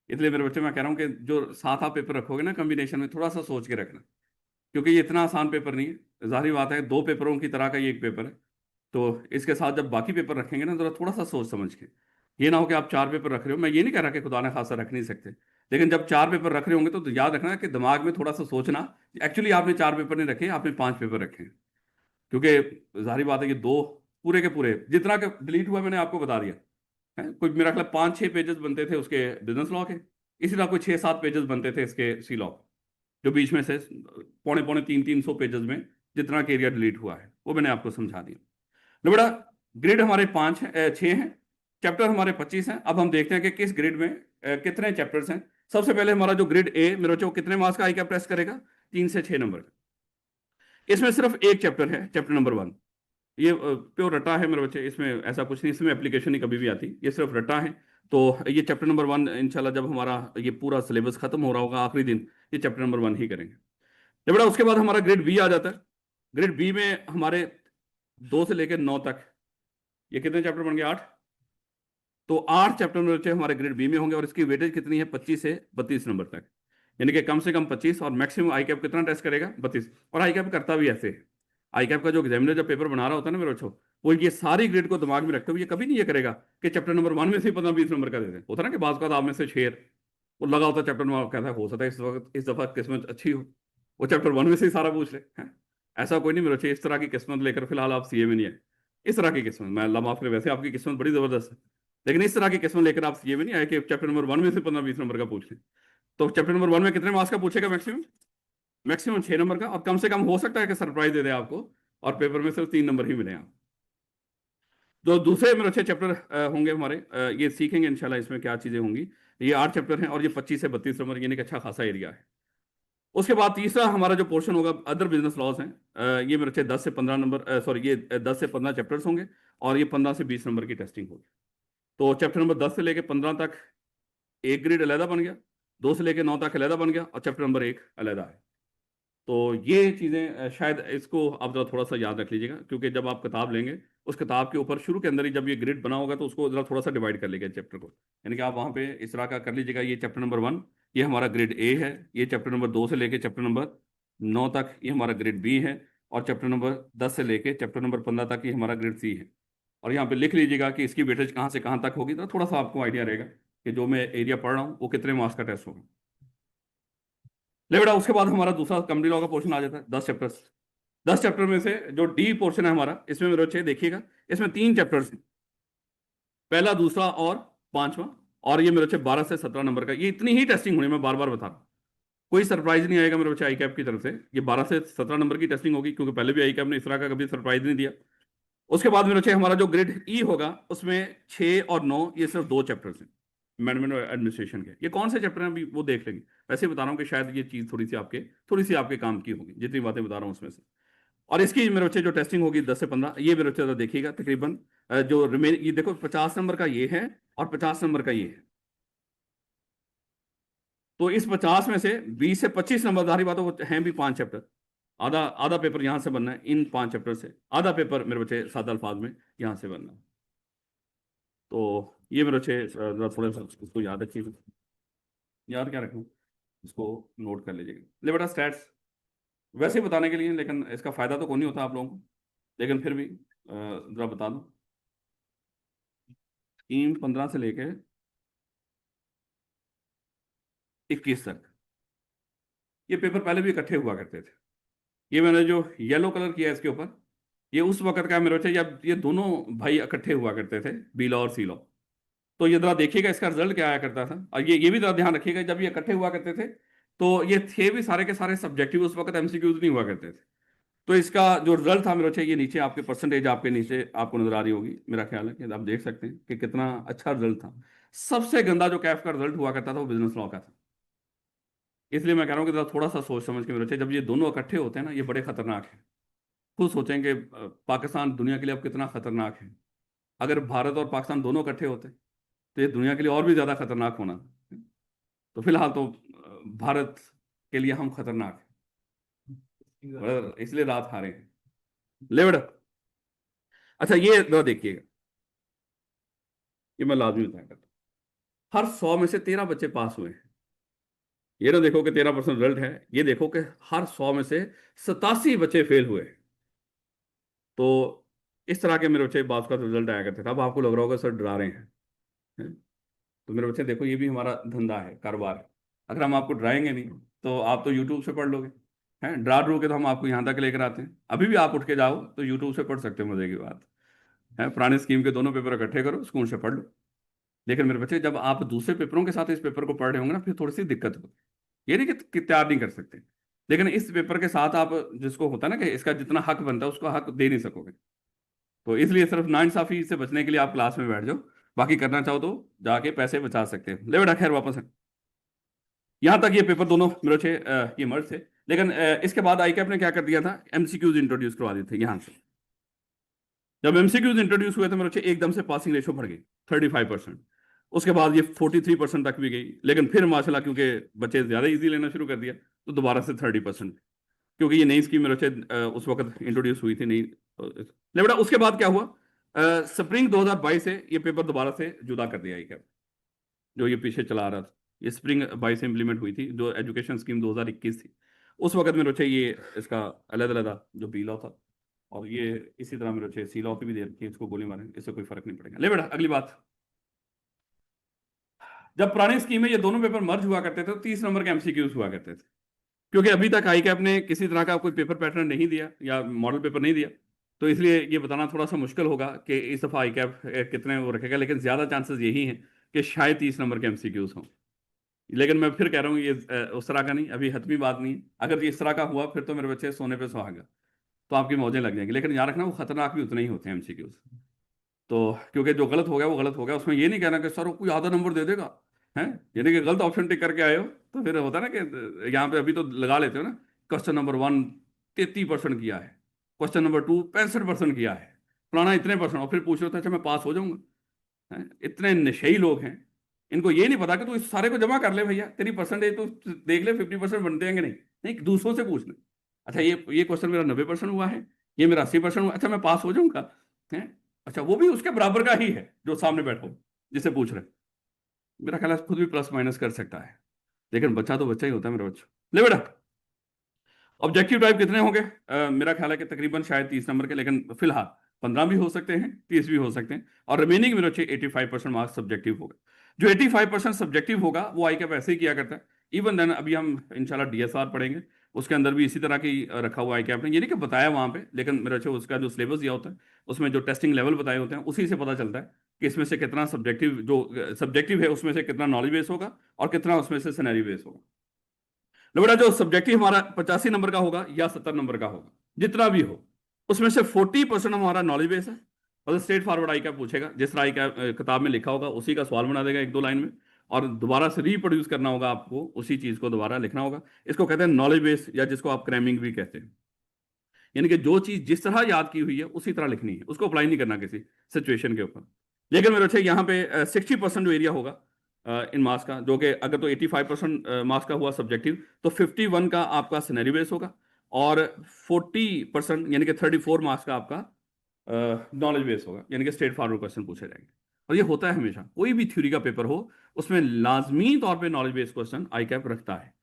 इसलिए मेरे बच्चे, मैं कह रहा हूँ कि जो साथ आप पेपर रखोगे ना कॉम्बिनेशन में, थोड़ा सा सोच के रखना, क्योंकि ये इतना आसान पेपर नहीं है। जाहिर बात है, 2 पेपरों की तरह का ये एक पेपर है। तो इसके साथ जब बाकी पेपर रखेंगे ना, तो थोड़ा सा सोच समझ के। ये ना हो कि आप 4 पेपर रख रहे हो, मैं ये नहीं कह रहा कि खुदा ने खासा रख नहीं सकते, लेकिन जब 4 पेपर रख रहे होंगे तो याद रखना कि दिमाग में थोड़ा सा सोचना। एक्चुअली आपने 4 पेपर नहीं रखे, आपने 5 पेपर रखे हैं। क्योंकि जाहिर बात है, ये दो पूरे के पूरे जितना के डिलीट हुआ मैंने आपको बता दिया, है। कोई मेरा ख्याल 5 6 पेजेस बनते थे उसके बिजनेस लॉ के, इसी तरह कोई 6 7 पेजेस बनते थे इसके सी लॉ, जो बीच में से पौने पौने 300 300 पेजेस में जितना के एरिया डिलीट हुआ है, वो मैंने आपको समझा दिया। लो बेटा, ग्रेड हमारे 6 हैं, चैप्टर हमारे 25 हैं। अब हम देखते हैं कि किस ग्रेड में कितने चैप्टर्स हैं। सबसे पहले हमारा जो ग्रेड ए मेरे बच्चों, कितने मार्क्स का आई क्या प्रेस करेगा? 3 से 6 नंबर का। इसमें सिर्फ एक चैप्टर है, चैप्टर नंबर 1। ये प्योर रटा है मेरे बच्चे, इसमें ऐसा कुछ नहीं, इसमें एप्लीकेशन नहीं कभी भी आती, ये सिर्फ रटा है। तो ये चैप्टर नंबर 1 इंशाल्लाह जब हमारा ये पूरा सिलेबस खत्म हो रहा होगा आखिरी दिन, ये चैप्टर नंबर 1 ही करेंगे। जब बेटा उसके बाद हमारा ग्रेड बी आ जाता है। ग्रेड बी में हमारे 2 से लेकर 9 तक, ये कितने चैप्टर बन गए? 8। तो 8 चैप्टर में बच्चे हमारे ग्रेड बी में होंगे, और इसकी वेटेज कितनी है? 25 से 32 नंबर तक, यानी कि कम से कम 25, और मैक्सिमम आई कैप कितना टेस्ट करेगा? 32। और आई कैप करता भी ऐसे है, आई कैप का जो एग्जामिनर जब पेपर बना रहा होता है ना मेरे बच्चों, वो ये सारी ग्रेड को दिमाग में रखते हुए ये कभी नहीं ये करेगा कि चैप्टर नंबर 1 में से 15 20 नंबर का दे दे। होता है ना कि बात का आप में से शेर वो लगा होता है चैप्टर 1, कहता है हो सकता है इस वक्त इस दफा किस्मत अच्छी हो, वो चैप्टर 1 में से ही सारा पूछ ले, हैं। ऐसा कोई नहीं मेरे बच्चे, इस तरह की किस्मत लेकर फिलहाल आप सीए में नहीं है। इस तरह की किस्मत, मैं अल्लाह माफ करे, वैसे आपकी किस्मत बड़ी जबरदस्त है, लेकिन इस तरह की किस्मत लेकर आप सीए में नहीं आए कि चैप्टर नंबर 1 में से 15 20 नंबर का पूछ लें। तो चैप्टर नंबर 1 में कितने मार्क्स का पूछेगा मैक्सिमम? मैक्सिमम 6 नंबर का, और कम से कम हो सकता है कि सरप्राइज दे दे आपको और पेपर में सिर्फ 3 नंबर ही मिले आप। जो दूसरे मेरे अच्छे चैप्टर होंगे हमारे, ये सीखेंगे इंशाल्लाह इसमें क्या चीज़ें होंगी। ये 8 चैप्टर हैं और ये 25 से 32 नंबर, यानी कि अच्छा खासा एरिया है। उसके बाद तीसरा हमारा जो पोर्शन होगा अदर बिजनेस लॉज हैं, ये मेरे अच्छे 10 से 15 नंबर, सॉरी ये 10 से 15 चैप्टर्स होंगे और ये 15 से 20 नंबर की टेस्टिंग होगी। तो चैप्टर नंबर 10 से लेकर 15 तक एक ग्रेड अलहदा बन गया, 2 से लेकर 9 तक अलहदा बन गया, और चैप्टर नंबर 1 अलहदा है। तो ये चीज़ें शायद इसको आप जरा थोड़ा सा याद रख लीजिएगा, क्योंकि जब आप किताब लेंगे उस किताब के ऊपर शुरू के अंदर ही जब ये ग्रिड बना होगा तो उसको जरा थोड़ा सा डिवाइड कर लीजिएगा चैप्टर को, यानी कि आप वहाँ पे इस तरह का कर लीजिएगा। ये चैप्टर नंबर 1 ये हमारा ग्रेड ए है, ये चैप्टर नंबर 2 से लेके चैप्टर नंबर 9 तक ये हमारा ग्रेड बी है, और चैप्टर नंबर 10 से लेके चैप्टर नंबर 15 तक ये हमारा ग्रेड सी है। और यहाँ पे लिख लीजिएगा कि इसकी वेटेज कहाँ से कहाँ तक होगी, तो थोड़ा सा आपको आइडिया रहेगा कि जो मैं एरिया पढ़ रहा हूँ वो कितने मार्क्स का टेस्ट होगा। ले बेटा, उसके बाद हमारा दूसरा कंपनी लॉ का पोर्शन आ जाता है, 10 चैप्टर्स। 10 चैप्टर में से जो डी पोर्शन है हमारा, इसमें मेरे बच्चे देखिएगा, इसमें 3 चैप्टर्स हैं, पहला, दूसरा और पांचवा। और ये मेरे बच्चे 12 से 17 नंबर का, ये इतनी ही टेस्टिंग होनी है, मैं बार बार बता रहा हूँ, कोई सरप्राइज नहीं आएगा मेरे बच्चे आई कैप की तरफ से। ये 12 से 17 नंबर की टेस्टिंग होगी, क्योंकि पहले भी आई कैप ने इस तरह का कभी सरप्राइज नहीं दिया। उसके बाद मेरे बच्चे हमारा जो ग्रेड ई होगा उसमें 6 और 9 ये सिर्फ 2 चैप्टर्स हैं मैनेजमेंट और एडमिनिस्ट्रेशन के। ये कौन से चैप्टर हैं अभी वो देख लेंगे, वैसे बता रहा हूँ कि शायद ये चीज़ थोड़ी सी आपके काम की होगी जितनी बातें बता रहा हूँ उसमें से। और इसकी मेरे बच्चे जो टेस्टिंग होगी 10 से 15, ये मेरे बच्चे देखिएगा तकरीबन जो रिमेन, ये देखो 50 नंबर का ये है और 50 नंबर का ये है। तो इस 50 में से 20 से 25 नंबरदारी बातों हैं भी 5 चैप्टर। आधा आधा पेपर यहां से बनना है इन 5 चैप्टर से, आधा पेपर मेरे बच्चे सादा अल्फाज में यहां से बनना है। तो ये मेरे बच्चे जरा थोड़ा सा इसको याद रखिएगा। याद क्या रखना, इसको नोट कर लीजिएगा। ले बेटा, स्टैट्स वैसे ही बताने के लिए, लेकिन इसका फायदा तो कोई नहीं होता आप लोगों को, लेकिन फिर भी जरा बता दूं। स्कीम 15 से लेके 21 तक ये पेपर पहले भी इकट्ठे हुआ करते थे। ये मैंने जो येलो कलर किया है इसके ऊपर, ये उस वक्त का मेरे बच्चे जब ये दोनों भाई इकट्ठे हुआ करते थे, बी लॉ और सी लॉ। तो ये जरा देखिएगा इसका रिजल्ट क्या आया करता था, और ये भी जरा ध्यान रखिएगा, जब ये इकट्ठे हुआ करते थे तो ये थे भी सारे के सारे सब्जेक्टिव, उस वक्त एमसीक्यूज नहीं हुआ करते थे। तो इसका जो रिजल्ट था मेरे बच्चे, ये नीचे आपके परसेंटेज आपके नीचे आपको नजर आ रही होगी, मेरा ख्याल है कि आप देख सकते हैं कि कितना अच्छा रिजल्ट था। सबसे गंदा जो कैफ का रिजल्ट हुआ करता था वो बिजनेस लॉ का था। इसलिए मैं कह रहा हूँ कि जरा थोड़ा सा सोच समझ के मेरे बच्चे, जब ये दोनों इकट्ठे होते हैं ना, ये बड़े खतरनाक है। खुद सोचेंगे पाकिस्तान दुनिया के लिए अब कितना खतरनाक है। अगर भारत और पाकिस्तान दोनों इकट्ठे होते तो ये दुनिया के लिए और भी ज्यादा खतरनाक होना था। तो फिलहाल तो भारत के लिए हम खतरनाक हैं, इसलिए रात हारे हैं। ले बेटा, अच्छा ये जरा देखिएगा, ये मैं लाजमी बताया करता हूँ, हर 100 में से 13 बच्चे पास हुए हैं। ये ना देखो कि 13% रिजल्ट है, ये देखो कि हर 100 में से 87 बच्चे फेल हुए हैं। तो इस तरह के मेरे बच्चे बात का रिजल्ट आया करते थे। अब आपको लग रहा होगा सर डरा रहे हैं। तो मेरे बच्चे देखो, ये भी हमारा धंधा है, कारोबार है। अगर हम आपको डराएंगे नहीं तो आप तो यूट्यूब से पढ़ लोगे, हैं डरा डरो के तो हम आपको यहाँ तक लेकर आते हैं। अभी भी आप उठ के जाओ तो यूट्यूब से पढ़ सकते हो, मजे की बात है। पुराने स्कीम के दोनों पेपर इकट्ठे करो, स्कूल से पढ़ लो। लेकिन मेरे बच्चे, जब आप दूसरे पेपरों के साथ इस पेपर को पढ़ रहे होंगे ना, फिर थोड़ी सी दिक्कत होगी। ये नहीं कि तैयार नहीं कर सकते, लेकिन इस पेपर के साथ आप, जिसको होता है ना कि इसका जितना हक बनता है उसको हक दे नहीं सकोगे। तो इसलिए सिर्फ नाइंसाफी से बचने के लिए आप क्लास में बैठ जाओ, बाकी करना चाहो तो जाके पैसे बचा सकते हो। ले बेटा, खैर वापस है। यहां तक ये पेपर दोनों मेरे छे ये मर्ज थे। लेकिन इसके बाद आई कैप ने क्या कर दिया था, एमसीक्यूज इंट्रोड्यूस करवा दिए थे यहां से। जब एमसीक्यूज इंट्रोड्यूस हुए थे मेरे बच्चे, एकदम से पासिंग रेशो बढ़ गई 35%। उसके बाद ये 43% तक भी गई, लेकिन फिर माशाल्लाह क्योंकि बच्चे ज्यादा इजी लेना शुरू कर दिया तो दोबारा से 30%, क्योंकि ये नई स्कीम मेरे बच्चे उस वक्त इंट्रोड्यूस हुई थी नहीं। ले बेटा, उसके बाद क्या हुआ, स्प्रिंग 2022 से ये पेपर दोबारा से जुदा कर दिया क्या, जो ये पीछे चला रहा था। ये स्प्रिंग 22 से इंप्लीमेंट हुई थी, जो एजुकेशन स्कीम 2021 थी। उस वक्त मेरे बच्चे ये इसका अलग अलग जो बी लॉ था, और ये इसी तरह मेरे बच्चे सी लॉ की भी दे रखी है, इसको गोली मारें, इससे कोई फर्क नहीं पड़ेगा। ले बेटा, अगली बात, जब पुरानी स्कीम में ये दोनों पेपर मर्ज हुआ करते थे तो 30 नंबर के एमसीक्यूज हुआ करते थे। क्योंकि अभी तक आई कैप ने किसी तरह का कोई पेपर पैटर्न नहीं दिया या मॉडल पेपर नहीं दिया, तो इसलिए ये बताना थोड़ा सा मुश्किल होगा कि इस दफ़ा आई कैप कितने वो रखेगा, लेकिन ज़्यादा चांसेस यही हैं कि शायद 30 नंबर के एमसीक्यूज हों। लेकिन मैं फिर कह रहा हूँ ये उस तरह का नहीं, अभी हतमी बात नहीं है। अगर ये इस तरह का हुआ फिर तो मेरे बच्चे सोने पे सुहागा, तो आपकी मौजें लग जाएंगी। लेकिन याद रखना वो खतरनाक भी उतने ही होते हैं एमसीक्यूज। तो क्योंकि जो गलत हो गया वो गलत हो गया, उसमें ये नहीं कहना कि सर वो कोई आधा नंबर दे देगा, है। यानी कि गलत ऑप्शन टिक करके आए हो तो फिर होता है ना कि यहाँ पे अभी तो लगा लेते हो ना, क्वेश्चन नंबर 1 33% किया है, क्वेश्चन नंबर 2 65% किया है, फलाना इतने परसेंट, और फिर पूछ रहे हो अच्छा मैं पास हो जाऊंगा, है। इतने नशेई लोग हैं, इनको ये नहीं पता कि तू इस सारे को जमा कर ले भैया, तेरी परसेंटेज तो देख ले 50% बनते हैं कि नहीं, नहीं दूसरों से पूछ ले। अच्छा ये क्वेश्चन मेरा 90% हुआ है, ये मेरा 80% हुआ, अच्छा मैं पास हो जाऊंगा, है। अच्छा वो भी उसके बराबर का ही है जो सामने बैठा हो जिससे पूछ रहे हैं। मेरा ख्याल है खुद भी प्लस माइनस कर सकता है, लेकिन बच्चा तो बच्चा ही होता है मेरा बच्चा। ले बेटा, ऑब्जेक्टिव टाइप कितने होंगे? मेरा ख्याल है कि तकरीबन शायद 30 नंबर के, लेकिन फिलहाल 15 भी हो सकते हैं, 30 भी हो सकते हैं, और रिमेनिंग मेरे अच्छे 85% मार्क्स सब्जेक्टिव होगा। जो 85% सब्जेक्टिव होगा वो आई कैप ऐसे ही किया करता है। इवन देन अभी हम इंशाल्लाह डीएसआर पढ़ेंगे, उसके अंदर भी इसी तरह की रखा हुआ आई कैप ने, ये नहीं कि बताया वहां पे, लेकिन मेरे अच्छे उसका जो सिलेबस दिया होता है उसमें जो टेस्टिंग लेवल बताए होते हैं उसी से पता चलता है कि इसमें से कितना सब्जेक्टिव, जो सब्जेक्टिव है उसमें से कितना नॉलेज बेस होगा और कितना उसमें से सिनेरियो बेस होगा। लो बेटा, जो सब्जेक्टिव हमारा 85 नंबर का होगा या 70 नंबर का होगा, जितना भी हो, उसमें से 40% हमारा नॉलेज बेस है। मतलब स्ट्रेट फॉरवर्ड आई क्या पूछेगा, जिस तरह आई क्या किताब में लिखा होगा उसी का सवाल बना देगा 1-2 लाइन में, और दोबारा से रिप्रोड्यूस करना होगा आपको, उसी चीज को दोबारा लिखना होगा। इसको कहते हैं नॉलेज बेस, या जिसको आप क्रैमिंग भी कहते हैं। यानी कि जो चीज जिस तरह याद की हुई है उसी तरह लिखनी है, उसको अप्लाई नहीं करना किसी सिचुएशन के ऊपर। लेकिन मेरे अच्छे यहाँ पे 60% जो एरिया होगा इन मार्क्स का, जो कि अगर तो 85% मार्क्स का हुआ सब्जेक्टिव, तो 51 का आपका सिनेरियो बेस होगा, और 40% यानी कि 34 मार्क्स का आपका नॉलेज बेस होगा, यानी कि स्ट्रेट फॉरवर्ड क्वेश्चन पूछे जाएंगे। और ये होता है हमेशा, कोई भी थ्योरी का पेपर हो उसमें लाजमी तौर पे knowledge based question I cap रखता है,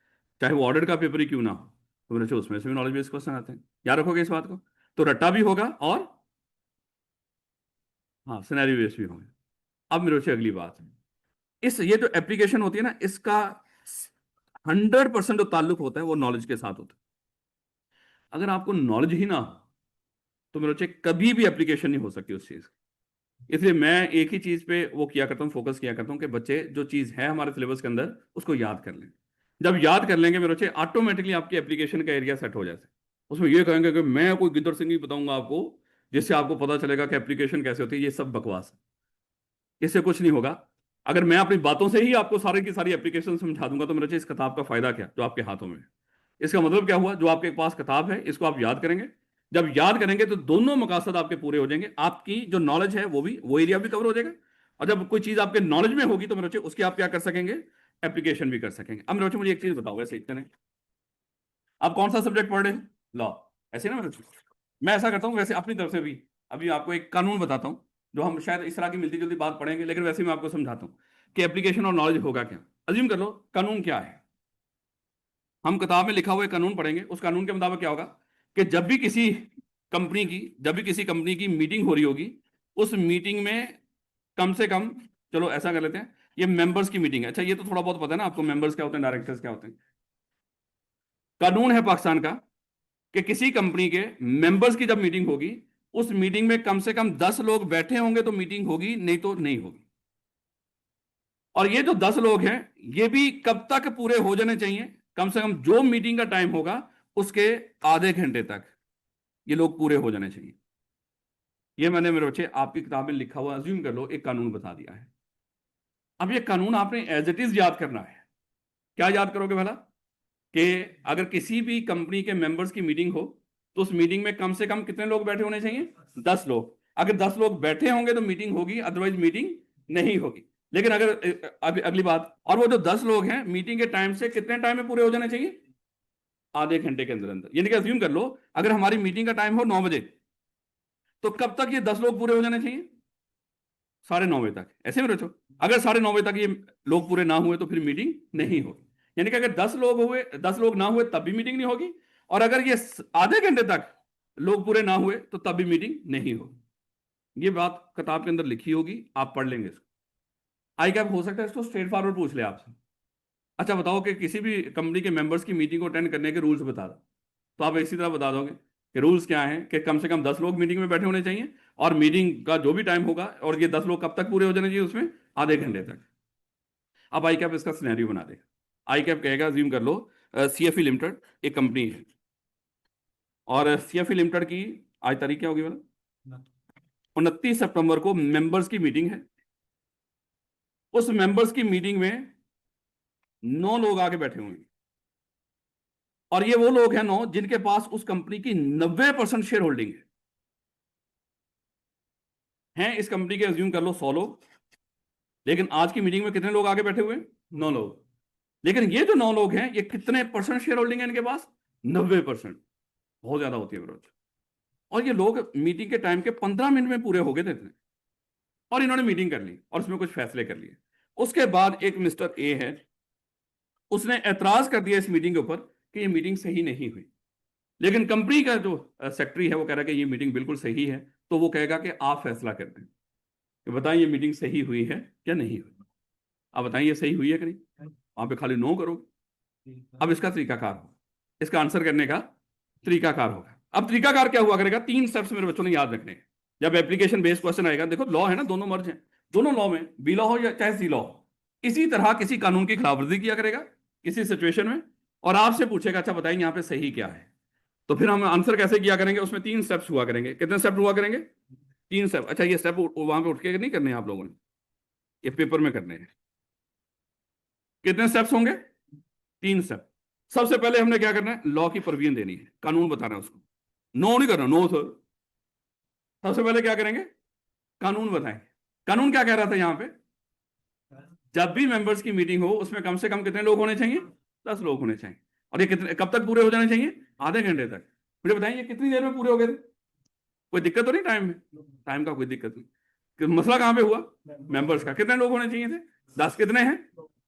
चाहे वो ऑर्डर का पेपर ही क्यों ना हो। तो मेरे उसमें से भी नॉलेज बेस्ड क्वेश्चन आते हैं, याद रखोगे इस बात को। तो रट्टा भी होगा और हाँ सिनेरियो बेस्ड भी होंगे। अब मेरे से अगली बात है, इस ये जो एप्लीकेशन होती है ना, इसका 100% जो ताल्लुक होता है वो नॉलेज के साथ होता है। अगर आपको नॉलेज ही ना हो तो मेरे कभी भी एप्लीकेशन नहीं हो सकती उस चीज की। इसलिए मैं एक ही चीज पे वो किया करता हूँ, फोकस किया करता हूँ कि बच्चे जो चीज है हमारे सिलेबस के अंदर उसको याद कर लें। जब याद कर लेंगे मेरे ऑटोमेटिकली आपकी एप्लीकेशन का एरिया सेट हो जाता है। उसमें ये कहेंगे कि मैं कोई गिद्दर सिंह नहीं बताऊंगा आपको जिससे आपको पता चलेगा कि एप्लीकेशन कैसे होती है, ये सब बकवास है, इससे कुछ नहीं होगा। अगर मैं अपनी बातों से ही आपको सारी की सारी एप्लीकेशन समझा दूंगा तो मेरे इस किताब का फायदा क्या जो आपके हाथों में है। इसका मतलब क्या हुआ, जो आपके पास किताब है इसको आप याद करेंगे। जब याद करेंगे तो दोनों मकसद आपके पूरे हो जाएंगे, आपकी जो नॉलेज है वो भी, वो एरिया भी कवर हो जाएगा। और जब कोई चीज आपके नॉलेज में होगी तो मेरे उसकी आप क्या कर सकेंगे, एप्लीकेशन भी कर सकेंगे। अब मेरे मुझे एक चीज बताओ, वैसे इतने आप कौन सा सब्जेक्ट पढ़ रहे हैं? लॉ, ऐसे ना मेरे मैं ऐसा करता हूँ वैसे अपनी तरफ से भी, अभी आपको एक कानून बताता हूँ जो हम शायद इस तरह की मिलती जुलती बात पढ़ेंगे, लेकिन वैसे मैं आपको समझाता हूँ कि एप्लीकेशन और नॉलेज होगा क्या। अज्यूम कर लो कानून क्या है, हम किताब में लिखा हुआ एक कानून पढ़ेंगे, उस कानून के मुताबिक क्या होगा कि जब भी किसी कंपनी की मीटिंग हो रही होगी, उस मीटिंग में कम से कम, चलो ऐसा कर लेते हैं, ये मेंबर्स की मीटिंग है। अच्छा ये तो थोड़ा बहुत पता है ना आपको, मेंबर्स क्या होते हैं, डायरेक्टर्स क्या होते हैं। कानून है पाकिस्तान का कि किसी कंपनी के मेंबर्स की जब मीटिंग होगी, उस मीटिंग में कम से कम 10 लोग बैठे होंगे तो मीटिंग होगी, नहीं तो नहीं होगी। और ये जो 10 लोग हैं ये भी कब तक पूरे हो जाने चाहिए, कम से कम जो मीटिंग का टाइम होगा उसके आधे घंटे तक ये लोग पूरे हो जाने चाहिए। ये मैंने मेरे बच्चे आपकी किताब में लिखा हुआ अज्यूम कर लो एक कानून बता दिया है। अब ये कानून आपने एज इट इज याद करना है। क्या याद करोगे भला, कि अगर किसी भी कंपनी के मेंबर्स की मीटिंग हो तो उस मीटिंग में कम से कम कितने लोग बैठे होने चाहिए, 10 लोग। अगर 10 लोग बैठे होंगे तो मीटिंग होगी, अदरवाइज मीटिंग नहीं होगी। लेकिन अगर अगली बात, और वो जो 10 लोग हैं मीटिंग के टाइम से कितने टाइम में पूरे हो जाने चाहिए, आधे घंटे के अंदर अंदर। यानी कि अज्यूम कर लो अगर हमारी मीटिंग का टाइम हो 9 बजे, तो कब तक ये 10 लोग पूरे हो जाने चाहिए, 9:30 बजे तक। ऐसे में रचो, अगर 9:30 बजे तक ये लोग पूरे ना हुए तो फिर मीटिंग नहीं होगी। यानी कि अगर 10 लोग ना हुए तब भी मीटिंग नहीं होगी, और अगर ये आधे घंटे तक लोग पूरे ना हुए तो तब भी मीटिंग नहीं होगी। ये बात किताब के अंदर लिखी होगी, आप पढ़ लेंगे इसको। आई कैप हो सकता है इसको स्ट्रेट फॉरवर्ड पूछ ले आपसे, अच्छा बताओ कि किसी भी कंपनी के मेंबर्स की मीटिंग को अटेंड करने के रूल्स बता दो, तो आप इसी तरह बता दोगे कि रूल्स क्या हैं, कि कम से कम 10 लोग मीटिंग में बैठे होने चाहिए, और मीटिंग का जो भी टाइम होगा, और ये 10 लोग कब तक पूरे हो जाने चाहिए उसमें, आधे घंटे तक। अब आई कैप इसका सिनेरियो बना दे। आई कैप कहेगा, अज्यूम कर लो सीएफई लिमिटेड एक कंपनी है, और सीएफई लिमिटेड की आज तारीख क्या होगी मैडम? 29 सितंबर को मेंबर्स की मीटिंग है। उस मेंबर्स की मीटिंग में 9 लोग आके बैठे हुए हैं, और ये वो लोग हैं 9 जिनके पास उस कंपनी की 90% शेयर होल्डिंग है। हैं इस कंपनी के अज्यूम कर लो 100 लोग, लेकिन आज की मीटिंग में कितने लोग आगे बैठे हुए हैं? 9 लोग। लेकिन ये जो 9 लोग हैं, ये कितने परसेंट शेयर होल्डिंग है इनके पास? 90%। बहुत ज्यादा होती है विरोध। और ये लोग मीटिंग के टाइम के 15 मिनट में पूरे हो गए थे इतने, और इन्होंने मीटिंग कर ली और उसमें कुछ फैसले कर लिए। उसके बाद एक मिस्टर ए है, उसने ऐतराज कर दिया इस मीटिंग के ऊपर कि ये मीटिंग सही नहीं हुई। लेकिन कंपनी का जो सेक्रेटरी है वो कह रहा है कि ये मीटिंग बिल्कुल सही है, तो वो कहेगा कि आप फैसला कर दें कि बताएं ये मीटिंग सही हुई है या नहीं हुई। आप बताएं ये सही हुई है कि नहीं, वहां पे खाली नो करोगे। अब इसका तरीकाकार होगा, इसका आंसर करने का तरीकाकार होगा। अब तरीकाकार क्या हुआ करेगा? 3 स्टेप्स मेरे बच्चों ने याद रखने हैं। जब एप्लीकेशन बेस्ड क्वेश्चन आएगा, देखो लॉ है ना, दोनों मर्ज हैं, दोनों लॉ में बी लॉ हो या चाहे सी लॉ हो, इसी तरह किसी कानून की खिलाफवर्जी किया करेगा किसी सिचुएशन में, और आपसे पूछेगा अच्छा बताइए यहाँ पे सही क्या है। तो फिर हम आंसर कैसे किया करेंगे? उसमें 3 स्टेप्स हुआ करेंगे। कितने स्टेप हुआ करेंगे? 3 स्टेप। अच्छा, ये स्टेप वहां पे उठ के नहीं करने हैं आप लोगों ने, ये पेपर में करने हैं। कितने स्टेप्स होंगे? 3 स्टेप। सबसे पहले हमने क्या करना है? लॉ की परवीन देनी है, कानून बताना है उसको। नो नहीं करना, नो सर। सबसे पहले क्या करेंगे? कानून बताएंगे। कानून क्या कह रहा था यहाँ पे? जब भी मेंबर्स की मीटिंग हो उसमें कम से कम कितने लोग होने चाहिए? 10 लोग होने चाहिए। और ये कितने कब तक पूरे हो जाने चाहिए? आधे घंटे तक। मुझे बताइए ये कितनी देर में पूरे हो गए थे? कोई दिक्कत तो नहीं टाइम में? टाइम का कोई दिक्कत नहीं। मसला कहां पे हुआ? मेंबर्स का। कितने लोग होने चाहिए थे? 10। कितने हैं?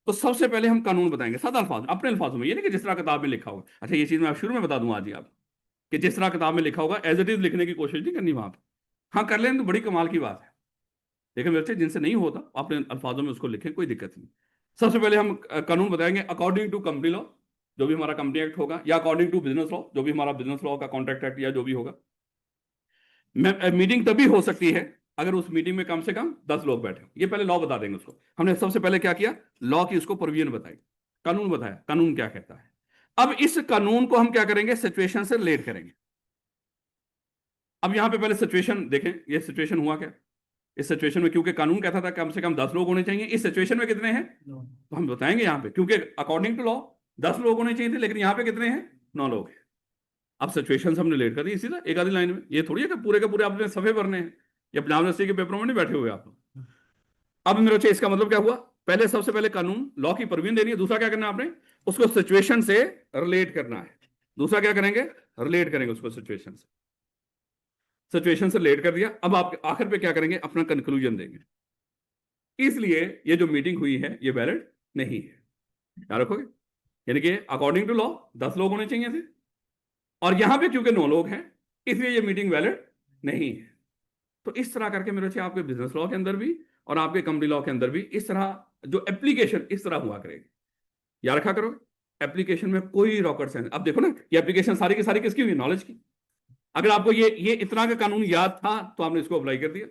तो सबसे पहले हम कानून बताएंगे सादा अल्फाज, अपने अल्फाजों में, ये नहीं कि जिस तरह किताब में लिखा होगा। अच्छा, ये चीज मैं आप शुरू में बता दूं आज ही आप, कि जिस तरह किताब में लिखा होगा एज इट इज लिखने की कोशिश नहीं करनी वहां पर। हाँ कर लें तो बड़ी कमाल की बात है, लेकिन बच्चे जिनसे नहीं होता अपने अल्फाजों में उसको लिखें, कोई दिक्कत नहीं। सबसे पहले हम कानून बताएंगे अकॉर्डिंग टू कंपनी लॉ, जो भी हमारा कंपनी एक्ट होगा, या अकॉर्डिंग टू बिजनेस लॉ, जो भी हमारा बिजनेस लॉ का कॉन्ट्रैक्ट एक्ट या जो भी होगा। मीटिंग तभी हो सकती है अगर उस मीटिंग में कम से कम 10 लोग बैठे हो। ये पहले लॉ बता देंगे उसको। हमने सबसे पहले क्या किया? लॉ की उसको प्रोविजन बताई, कानून बताया, कानून क्या कहता है। अब इस कानून को हम क्या करेंगे? सिचुएशन से रिलेट करेंगे। अब यहां पे पहले सिचुएशन देखें, ये सिचुएशन हुआ क्या? इस सिचुएशन में क्योंकि कानून कहता था कम से कम 10 लोग होने चाहिए, इस सिचुएशन में कितने हैं? तो हम बताएंगे यहां पे, क्योंकि अकॉर्डिंग टू लॉ 10 लोग होने चाहिए थे, लेकिन यहां पे कितने हैं? 9 लोग हैं। अब सिचुएशन हमने लेट कर दी इसी तरह एक आधी लाइन में। ये थोड़ी है कि पूरे के पूरे आपने सफे भरने हैं, ये पंजाब यूनिवर्सिटी के पेपरों में नहीं बैठे हुए आप लोग। अब मेरे बच्चे इसका मतलब क्या हुआ? पहले सबसे पहले कानून लॉ की परवीन देनी है, दूसरा क्या करना है आपने? उसको सिचुएशन से रिलेट करना है। दूसरा क्या करेंगे? रिलेट करेंगे उसको सिचुएशन से। सिचुएशन से रिलेट कर दिया, अब आप आखिर पे क्या करेंगे? अपना कंक्लूजन देंगे। इसलिए ये जो मीटिंग हुई है ये वैलिड नहीं है, याद रखोगे। यानी कि अकॉर्डिंग टू लॉ 10 लोग होने चाहिए थे, और यहां पे क्योंकि 9 लोग हैं इसलिए ये मीटिंग वैलिड नहीं है। तो इस तरह करके मेरे बच्चे आपके बिजनेस लॉ के अंदर भी और आपके कंपनी लॉ के अंदर भी इस तरह जो एप्लीकेशन इस तरह हुआ करेगी, याद रखा करो। एप्लीकेशन में कोई रॉकेट साइंस, अब देखो ना ये एप्लीकेशन सारी की सारी किसकी हुई? नॉलेज की। अगर आपको ये इतना का कानून याद था तो आपने इसको अप्लाई कर दिया।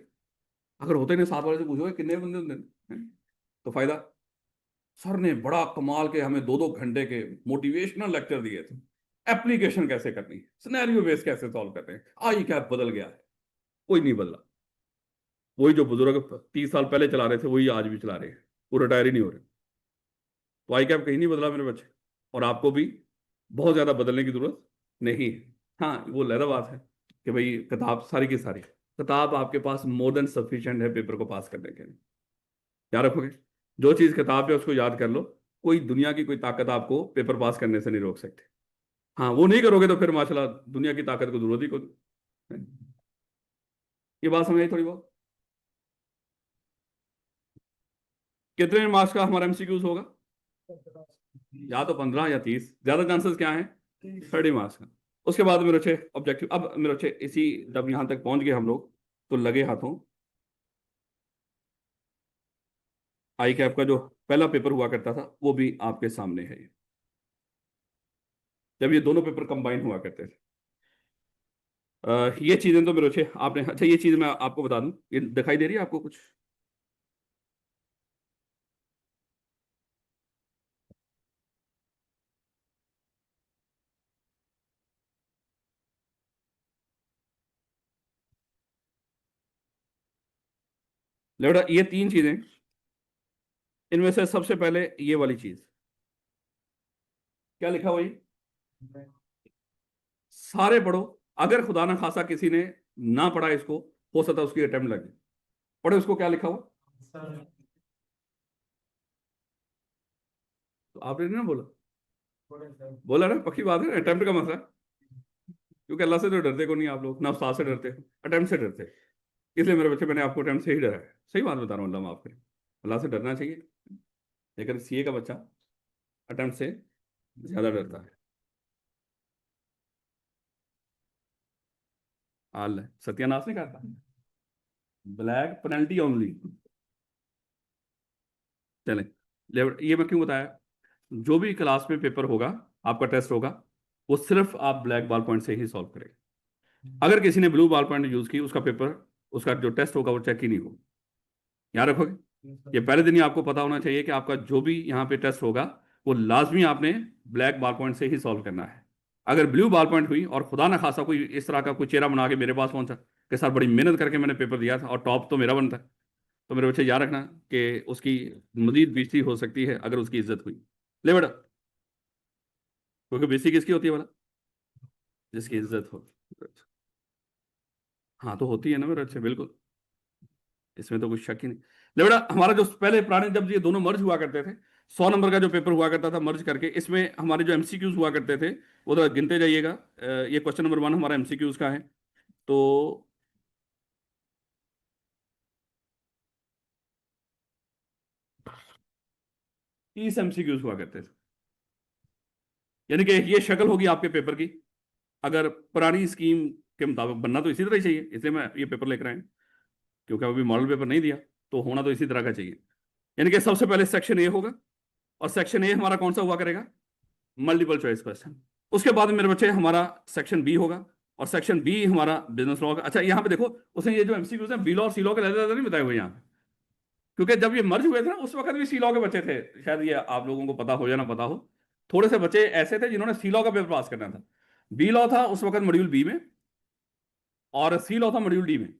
अगर होते नहीं, साथ वाले से पूछोगे कितने बंदे होते हैं, तो फायदा। सर ने बड़ा कमाल के हमें 2-2 घंटे के मोटिवेशनल लेक्चर दिए थे, एप्लीकेशन कैसे करनी है, सिनेरियो बेस कैसे सॉल्व करते हैं। आज क्या बदल गया है? कोई नहीं बदला। वही जो बुजुर्ग 30 साल पहले चला रहे थे वही आज भी चला रहे हैं, वो रिटायर ही नहीं हो रहे। तो आई कैप कहीं नहीं बदला मेरे बच्चे, और आपको भी बहुत ज्यादा बदलने की जरूरत नहीं है। हाँ वो लहदा बात है कि भाई किताब सारी की सारी किताब आपके पास मोर देन सफिशिएंट है पेपर को पास करने के लिए। याद रखोगे, जो चीज किताब है उसको याद कर लो। कोई दुनिया की कोई ताकत आपको पेपर पास करने से नहीं रोक सकती। हाँ वो नहीं करोगे तो फिर माशाल्लाह दुनिया की ताकत को जरूरत ही को। ये बात समझ आई थोड़ी बहुत? कितने मार्क्स का हमारा एमसीक्यूज होगा? या तो 15 या 30, ज्यादा चांसेस क्या है? 30 मार्क्स का। उसके बाद मेरे अच्छे ऑब्जेक्टिव। अब मेरे अच्छे इसी जब यहां तक पहुंच गए हम लोग, तो लगे हाथों आई कैप का जो पहला पेपर हुआ करता था वो भी आपके सामने है। जब ये दोनों पेपर कंबाइन हुआ करते थे, ये चीजें तो मेरे अच्छे आपने, अच्छा ये चीज मैं आपको बता दूं, ये दिखाई दे रही है आपको कुछ? ले बेटा, ये तीन चीजें, इनमें से सबसे पहले ये वाली चीज क्या लिखा हुआ है? सारे पढ़ो। अगर खुदा ना खासा किसी ने ना पढ़ा इसको, हो सकता है उसकी अटेम्प्ट लगे। पढ़ो उसको, क्या लिखा हुआ? तो आपने ना बोला, बोला ना, पक्की बात है, अटेम्प्ट का मसला है। क्योंकि अल्लाह से तो डरते को नहीं आप लोग, ना उस्ताद से डरते, अटेम्प्ट से डरते। इसलिए मेरे बच्चे, मैंने आपको अटेम्प्ट से ही डरा है। सही बात बता रहा हूँ, अल्लाह माफ करे। अल्लाह से डरना चाहिए, लेकिन सीए का बच्चा अटेम्प्ट से ज्यादा डरता है। हाल है, सत्यानाश नहीं करता, ब्लैक पेनल्टी ओनली। चलें, ये मैं क्यों बताया? जो भी क्लास में पेपर होगा, आपका टेस्ट होगा, वो सिर्फ आप ब्लैक बॉल पॉइंट से ही सॉल्व करेंगे। अगर किसी ने ब्लू बॉल पॉइंट यूज की, उसका पेपर, उसका जो टेस्ट होगा वो चेक ही नहीं होगा। याद रखोगे? ये पहले दिन ही आपको पता होना चाहिए कि आपका जो भी यहाँ पे टेस्ट होगा, वो लाजमी आपने ब्लैक बॉल पॉइंट से ही सॉल्व करना है। अगर ब्लू बॉल पॉइंट हुई और खुदा ना खासा कोई इस तरह का कोई चेहरा बना के मेरे पास पहुंचा कि सर बड़ी मेहनत करके मैंने पेपर दिया था और टॉप तो मेरा बनता है, तो मेरे बच्चे याद रखना कि उसकी मजीद बेइज्जती हो सकती है अगर उसकी इज्जत हुई। ले बेटा, क्योंकि बेइज्जती किसकी होती है बोला? जिसकी इज्जत हो। हाँ, तो होती है ना मेरे अच्छे, बिल्कुल, इसमें तो कुछ शक ही नहीं। ले बेटा, हमारा जो पहले पुराने, जब ये दोनों मर्ज हुआ करते थे, 100 नंबर का जो पेपर हुआ करता था मर्ज करके, इसमें हमारे जो एमसीक्यूज हुआ करते थे, वो तो गिनते जाइएगा। ये क्वेश्चन नंबर 1 हमारा एमसीक्यूज का है। तो 30 एमसीक्यूज हुआ करते थे। यानी कि ये शक्ल होगी आपके पेपर की। अगर पुरानी स्कीम के मुताबिक बनना तो इसी तरह ही चाहिए, इसलिए मैं ये पेपर लेकर आया, क्योंकि अभी मॉडल पेपर नहीं दिया, तो होना तो इसी तरह का चाहिए। यानी कि सबसे पहले सेक्शन ए होगा, और सेक्शन ए हमारा कौन सा हुआ करेगा? Multiple choice question. उसके बाद मेरे बच्चे हमारा सेक्शन बी होगा, और सेक्शन बी हमारा बिजनेस लॉ का। अच्छा, यहाँ पे देखो, उसने ये जो एमसीक्यूज हैं बी लॉ और सी लॉ के ज्यादा नहीं बताए हुए यहाँ पे, क्योंकि जब ये मर्ज हुए थे ना, उस वक्त भी सी लॉ के बच्चे थे। शायद ये आप लोगों को पता हो या ना पता हो, थोड़े से बच्चे ऐसे थे जिन्होंने सी लॉ का पेपर पास करना था। बी लॉ था उस वक्त मॉड्यूल बी में, और सी लॉ था मॉड्यूल डी में।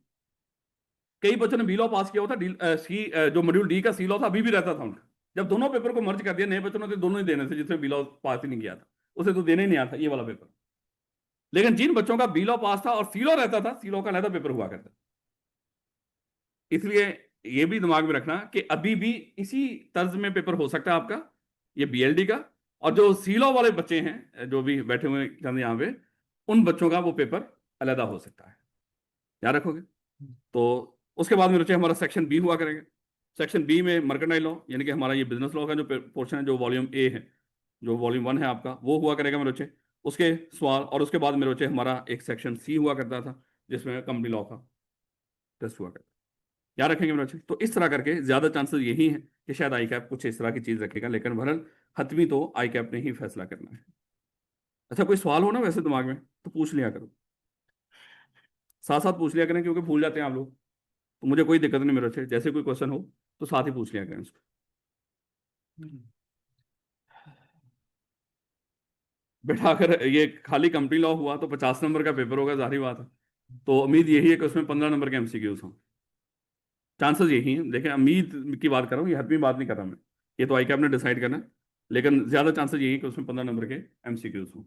कई बच्चों ने बी लॉ पास किया हुआ था, जो मॉड्यूल डी का सी लॉ था अभी भी रहता था उनका। जब दोनों पेपर को मर्ज कर दिया, नए बच्चों ने तो दोनों ही देने थे, जिसमें बी लॉ पास ही नहीं किया था, उसे तो देने ही नहीं आता ये वाला पेपर। लेकिन जिन बच्चों का बी लॉ पास था और सी लॉ रहता था, सी लॉ का अलग पेपर हुआ करता। इसलिए ये भी दिमाग में रखना कि अभी भी इसी तर्ज में पेपर हो सकता है आपका, ये बीएलडी का। और जो सी लॉ वाले बच्चे हैं जो भी बैठे हुए हैं यहाँ पे, उन बच्चों का वो पेपर अलहदा हो सकता है। याद रखोगे? तो उसके बाद में बच्चे हमारा सेक्शन बी हुआ करेंगे। सेक्शन बी में मर्केंटाइल लॉ, यानी कि हमारा ये बिजनेस लॉ का जो पोर्शन है, जो वॉल्यूम ए है, जो वॉल्यूम 1 है आपका, वो हुआ करेगा मेरे बच्चे, उसके सवाल। और उसके बाद मेरे बच्चे हमारा एक सेक्शन सी हुआ करता था, जिसमें कंपनी लॉ का टेस्ट हुआ करता। याद रखेंगे मेरे बच्चे? तो इस तरह करके ज्यादा चांसेस यही हैं कि शायद आई कैप कुछ इस तरह की चीज रखेगा, लेकिन बहरहाल हतमी तो आई कैप ने ही फैसला करना है। अच्छा, कोई सवाल हो ना वैसे दिमाग में, तो पूछ लिया करो, साथ साथ पूछ लिया करें, क्योंकि भूल जाते हैं आप लोग। तो मुझे कोई दिक्कत नहीं मेरे बच्चे, जैसे कोई क्वेश्चन हो तो साथ ही पूछ लिया करें उसको। बेटा, अगर ये खाली कंपनी लॉ हुआ तो 50 नंबर का पेपर होगा, जाहिर बात है। तो उम्मीद यही है कि उसमें 15 नंबर के एमसीक्यूज हों। चांसेस यही हैं, देखें, उम्मीद की बात कर रहा हूँ, ये हतमी बात नहीं कर रहा मैं। ये तो आई कैप ने डिसाइड करना है, लेकिन ज्यादा चांसेस यही है कि उसमें 15 नंबर के एमसीक्यूज हों।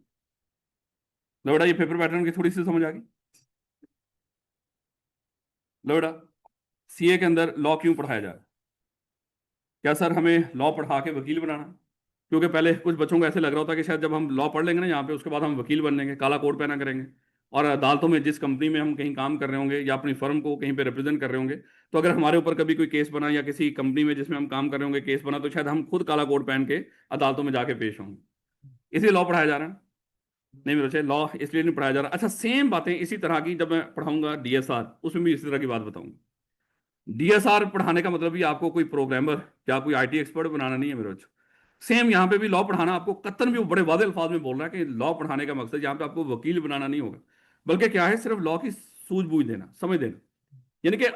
लो बेटा, ये पेपर पैटर्न की थोड़ी सी समझ आ गई? लो बेटा, सीए के अंदर लॉ क्यों पढ़ाया जा रहा है? क्या सर हमें लॉ पढ़ा के वकील बनाना? क्योंकि पहले कुछ बच्चों को ऐसे लग रहा होता है कि शायद जब हम लॉ पढ़ लेंगे ना यहाँ पे, उसके बाद हम वकील बन लेंगे, काला कोट पहना करेंगे, और अदालतों में जिस कंपनी में हम कहीं काम कर रहे होंगे या अपनी फर्म को कहीं पे रिप्रेजेंट कर रहे होंगे, तो अगर हमारे ऊपर कभी कोई केस बना, या किसी कंपनी में जिसमें हम काम कर रहे होंगे केस बना, तो शायद हम खुद काला कोट पहन के अदालतों में जाके पेश होंगे। इसलिए लॉ पढ़ाया जा रहा है? नहीं मेरे बच्चे, लॉ इसलिए नहीं पढ़ाया जा रहा। अच्छा, सेम बातें इसी तरह की जब मैं पढ़ाऊंगा डीएसआर, उसमें भी इसी तरह की बात बताऊंगा। डीएसआर पढ़ाने का मतलब भी आपको कोई प्रोग्रामर या कोई आईटी एक्सपर्ट बनाना नहीं है मेरे बच्चों। सेम यहाँ पे भी लॉ पढ़ाना आपको, कत्तन भी वो बड़े वादे अल्फाज में बोल रहा है कि लॉ पढ़ाने का मकसद यहाँ पे आपको वकील बनाना नहीं होगा, बल्कि क्या है, सिर्फ लॉ की सूझबूझ देना, समझ देना। यानी कि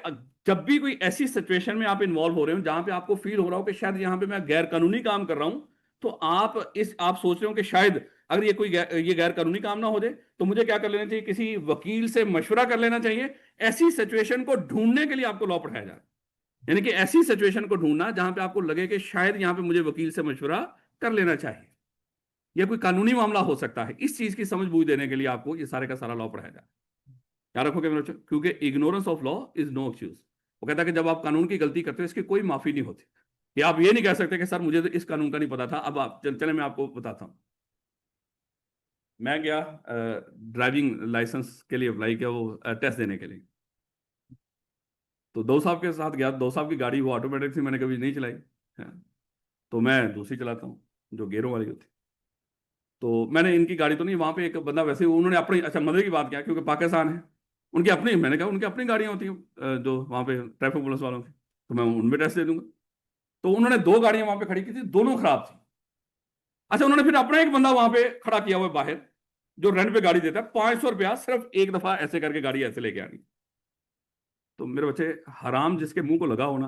जब भी कोई ऐसी सिचुएशन में आप इन्वॉल्व हो रहे हो जहां पे आपको फील हो रहा हो कि शायद यहाँ पे मैं गैर कानूनी काम कर रहा हूं, तो आप सोच रहे हो कि शायद अगर ये गैर कानूनी काम ना हो जाए, तो मुझे क्या कर लेना चाहिए, किसी वकील से मशवरा कर लेना चाहिए। ऐसी सिचुएशन को ढूंढने के लिए आपको लॉ पढ़ाया जा रहा है। यानी कि ऐसी सिचुएशन को ढूंढना जहां पे आपको लगे कि शायद यहां पे मुझे वकील से मशवरा कर लेना चाहिए, या कोई कानूनी मामला हो सकता है, इस चीज की समझ बूझ देने के लिए आपको ये सारे का सारा लॉ पढ़ाया जाए। याद रखोगे मेरे बच्चों, क्योंकि ignorance of law is no excuse. वो कहता है कि जब आप कानून की गलती करते हो इसकी कोई माफी नहीं होती, कि आप ये नहीं कह सकते कि सर मुझे तो इस कानून का नहीं पता था। अब आप चले मैं आपको बताता हूँ। मैं गया ड्राइविंग लाइसेंस के लिए अप्लाई किया, वो टेस्ट देने के लिए। तो दो साहब के साथ गया, दो साहब की गाड़ी वो ऑटोमेटिक थी, मैंने कभी नहीं चलाई है, तो मैं दूसरी चलाता हूँ जो गेयरों वाली होती। तो मैंने इनकी गाड़ी तो नहीं, वहां पे एक बंदा वैसे उन्होंने अपनी, अच्छा मजे की बात क्या, क्योंकि पाकिस्तान है, उनकी अपनी, मैंने कहा उनकी अपनी गाड़ियां होती हैं जो वहां पे ट्रैफिक पुलिस वालों की, तो मैं उनमें टेस्ट दे दूंगा। तो उन्होंने दो गाड़ियां वहां पे खड़ी की थी, दोनों खराब थी। अच्छा, उन्होंने फिर अपना एक बंदा वहां पे खड़ा किया हुआ है बाहर, जो रेंट पे गाड़ी देता है, 500 रुपया सिर्फ एक दफा ऐसे करके गाड़ी ऐसे लेके आनी। तो मेरे बच्चे, हराम जिसके मुंह को लगा हो ना,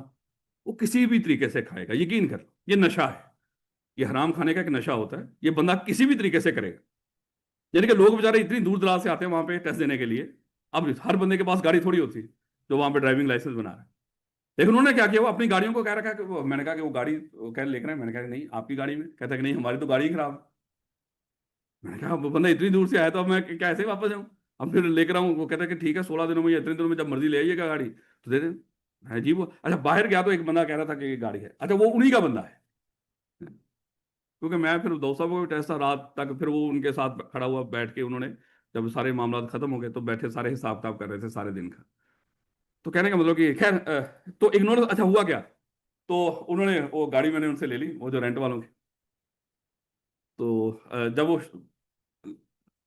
वो किसी भी तरीके से खाएगा, यकीन कर, ये नशा है। ये हराम खाने का एक नशा होता है, ये बंदा किसी भी तरीके से करेगा। यानी कि लोग बेचारे इतनी दूर दराज से आते हैं वहां पे टेस्ट देने के लिए। अब हर बंदे के पास गाड़ी थोड़ी होती है जो वहां पे ड्राइविंग लाइसेंस बना रहा है। लेकिन उन्होंने क्या किया, वो अपनी गाड़ियों को कह रखा है कि वो, मैंने कहा कि वो गाड़ी वो कह लेकर आए। मैंने कहा कि नहीं आपकी गाड़ी में, कहता है कि नहीं हमारी तो गाड़ी ही खराब है। मैंने कहा वो बंदा इतनी दूर से आया तो अब मैं कैसे वापस जाऊँ। अब फिर लेकर आऊँ, वो कहता है कि ठीक है 16 दिनों में या इतने दिनों में जब मर्जी ले आइएगा गाड़ी तो दे दें। है जी वो, अच्छा बाहर गया तो एक बंदा कह रहा था कि ये गाड़ी है, अच्छा वो उन्हीं का बंदा है। क्योंकि मैं फिर दोस्त साहब को भी टेस्ट था रात तक, फिर वो उनके साथ खड़ा हुआ बैठ के, उन्होंने जब सारे मामला खत्म हो गए तो बैठे सारे हिसाब किताब कर रहे थे सारे दिन का। तो कहने का मतलब कि खैर तो इग्नोर, अच्छा हुआ क्या, तो उन्होंने वो गाड़ी मैंने उनसे ले ली, वो जो रेंट वालों की। तो जब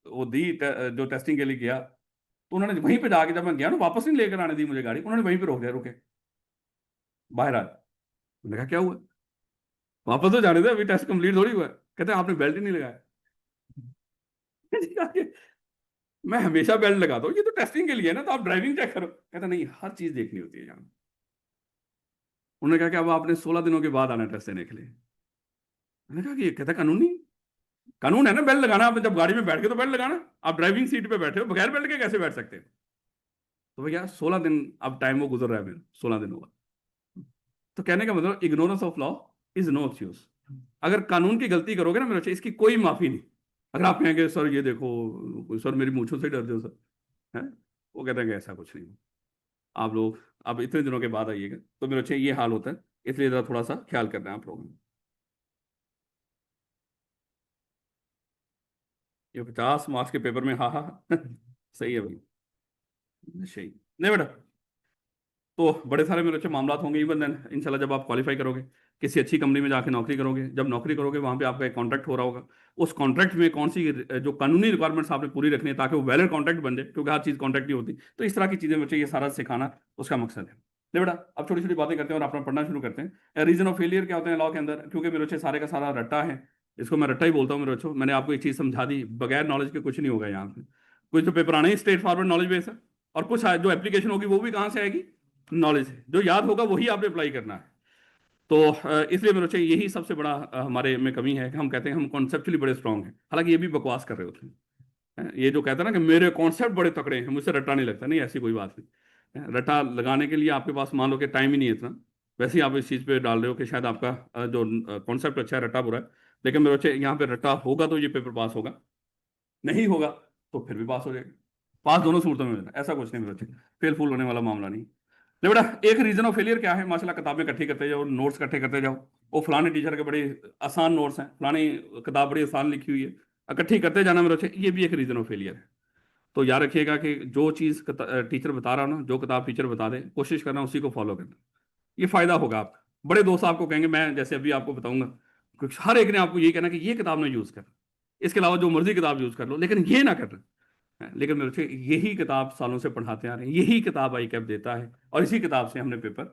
वो दी जो टेस्टिंग के लिए किया, तो उन्होंने वहीं पे जाके, जब मैं गया ना वापस नहीं लेकर आने दी मुझे गाड़ी, उन्होंने वहीं पे रोक दिया, रुके बाहर आ। मैंने कहा क्या हुआ, वापस तो जाने दे, अभी टेस्ट कंप्लीट थोड़ी हुआ है। कहते हैं आपने बेल्ट ही नहीं लगाया। मैं हमेशा बेल्ट लगाता हूँ, ये तो टेस्टिंग के लिए है ना, तो आप ड्राइविंग चेक करो। कहता नहीं हर चीज देखनी होती है यहाँ। उन्होंने कहा कि अब आपने 16 दिनों के बाद आना टेस्ट देने के लिए। मैंने कहा कि ये कहता कानूनी, कानून है ना बेल्ट लगाना, आपने जब गाड़ी में बैठ के तो बेल्ट लगाना। आप ड्राइविंग सीट पे बैठे हो, बगैर बेल्ट के कैसे बैठ सकते हैं। तो भैया 16 दिन अब टाइम वो गुजर रहा है मेरा, 16 दिन हुआ। तो कहने का मतलब ignorance of law is no excuse. अगर कानून की गलती करोगे ना मेरे बच्चे, इसकी कोई माफी नहीं। अगर आप कहेंगे सर ये देखो सर मेरी मूंछों से डर जाओ सर, है, वो कहते हैं कि ऐसा कुछ नहीं। आप लोग अब इतने दिनों के बाद आइएगा तो मेरे बच्चे ये हाल होता है, इसलिए जरा थोड़ा सा ख्याल करना है आप लोगों ने। ये 50 मार्क्स के पेपर में, हाँ हाँ सही है भाई, सही नहीं बेटा। तो बड़े सारे मेरे अच्छे मामला होंगे, इवन देन इंशाल्लाह जब आप क्वालिफाई करोगे, किसी अच्छी कंपनी में जाके नौकरी करोगे, जब नौकरी करोगे वहाँ पे आपका एक कॉन्ट्रैक्ट हो रहा होगा। उस कॉन्ट्रैक्ट में कौन सी जो कानूनी रिक्वायरमेंट्स आपने पूरी रखनी है ताकि वो वैलिड कॉन्ट्रैक्ट बन जाए, क्योंकि हर चीज़ कॉन्ट्रैक्ट नहीं होती। तो इस तरह की चीज़ें बच्चे ये सारा सिखाना उसका मकसद है। नहीं बेटा, अब छोटी छोटी बातें करते हैं और अपना पढ़ना शुरू करते हैं। रीजन ऑफ फेलियर क्या होते हैं लॉ के अंदर, क्योंकि मेरे बच्चे सारे का सारा रट्टा है, इसको मैं रट्टा ही बोलता हूँ मेरे बच्चों। मैंने आपको एक चीज़ समझा दी, बगैर नॉलेज के कुछ नहीं होगा यहाँ पे। कुछ तो पेपर आने ही स्ट्रेट फॉरवर्ड नॉलेज बेस है, और कुछ जो एप्लीकेशन होगी वो भी कहाँ से आएगी, नॉलेज है। जो याद होगा वही आपने अप्लाई करना है। तो इसलिए मेरे बच्चे यही सबसे बड़ा हमारे में कमी है कि हम कहते हैं हम कॉन्सेप्चुअली बड़े स्ट्रांग हैं, हालांकि ये भी बकवास कर रहे होते हैं। ये जो कहते हैं ना कि मेरे कॉन्सेप्ट बड़े तकड़े हैं, मुझसे रट्टा नहीं लगता, नहीं ऐसी कोई बात नहीं। रट्टा लगाने के लिए आपके पास मान लो कि टाइम ही नहीं है इतना, वैसे ही आप इस चीज़ पे डाल रहे हो कि शायद आपका जो कॉन्सेप्ट अच्छा है, रट्टा बुरा है। लेकिन मेरे बच्चे यहाँ पे रट्टा होगा तो ये पेपर पास होगा, नहीं होगा तो फिर भी पास हो जाएगा। पास दोनों सूरतों में हो जाना, ऐसा कुछ नहीं मेरे बच्चे, फेल फूल होने वाला मामला नहीं। ले बेटा, एक रीजन ऑफ फेलियर क्या है, माशाल्लाह किताबें इकट्ठी करते जाओ, नोट्स इकट्ठे करते जाओ। वो फलाने टीचर के बड़े आसान नोट्स हैं, फलानी किताब बड़ी आसान लिखी हुई है, इकट्ठी करते जाना मेरे बच्चे, ये भी एक रीजन ऑफ फेलियर है। तो याद रखिएगा कि जो चीज़ टीचर बता रहा हो ना, जो किताब टीचर बता दे, कोशिश करना उसी को फॉलो करना, ये फायदा होगा आपका। बड़े दोस्त आपको कहेंगे, मैं जैसे अभी आपको बताऊंगा, कुछ हर एक ने आपको ये कहना कि ये किताब ना यूज़ कर, इसके अलावा जो मर्जी किताब यूज़ कर लो, लेकिन ये ना करना। लेकिन मेरे बच्चे यही किताब सालों से पढ़ाते आ रहे हैं, यही किताब आई कैप देता है, और इसी किताब से हमने पेपर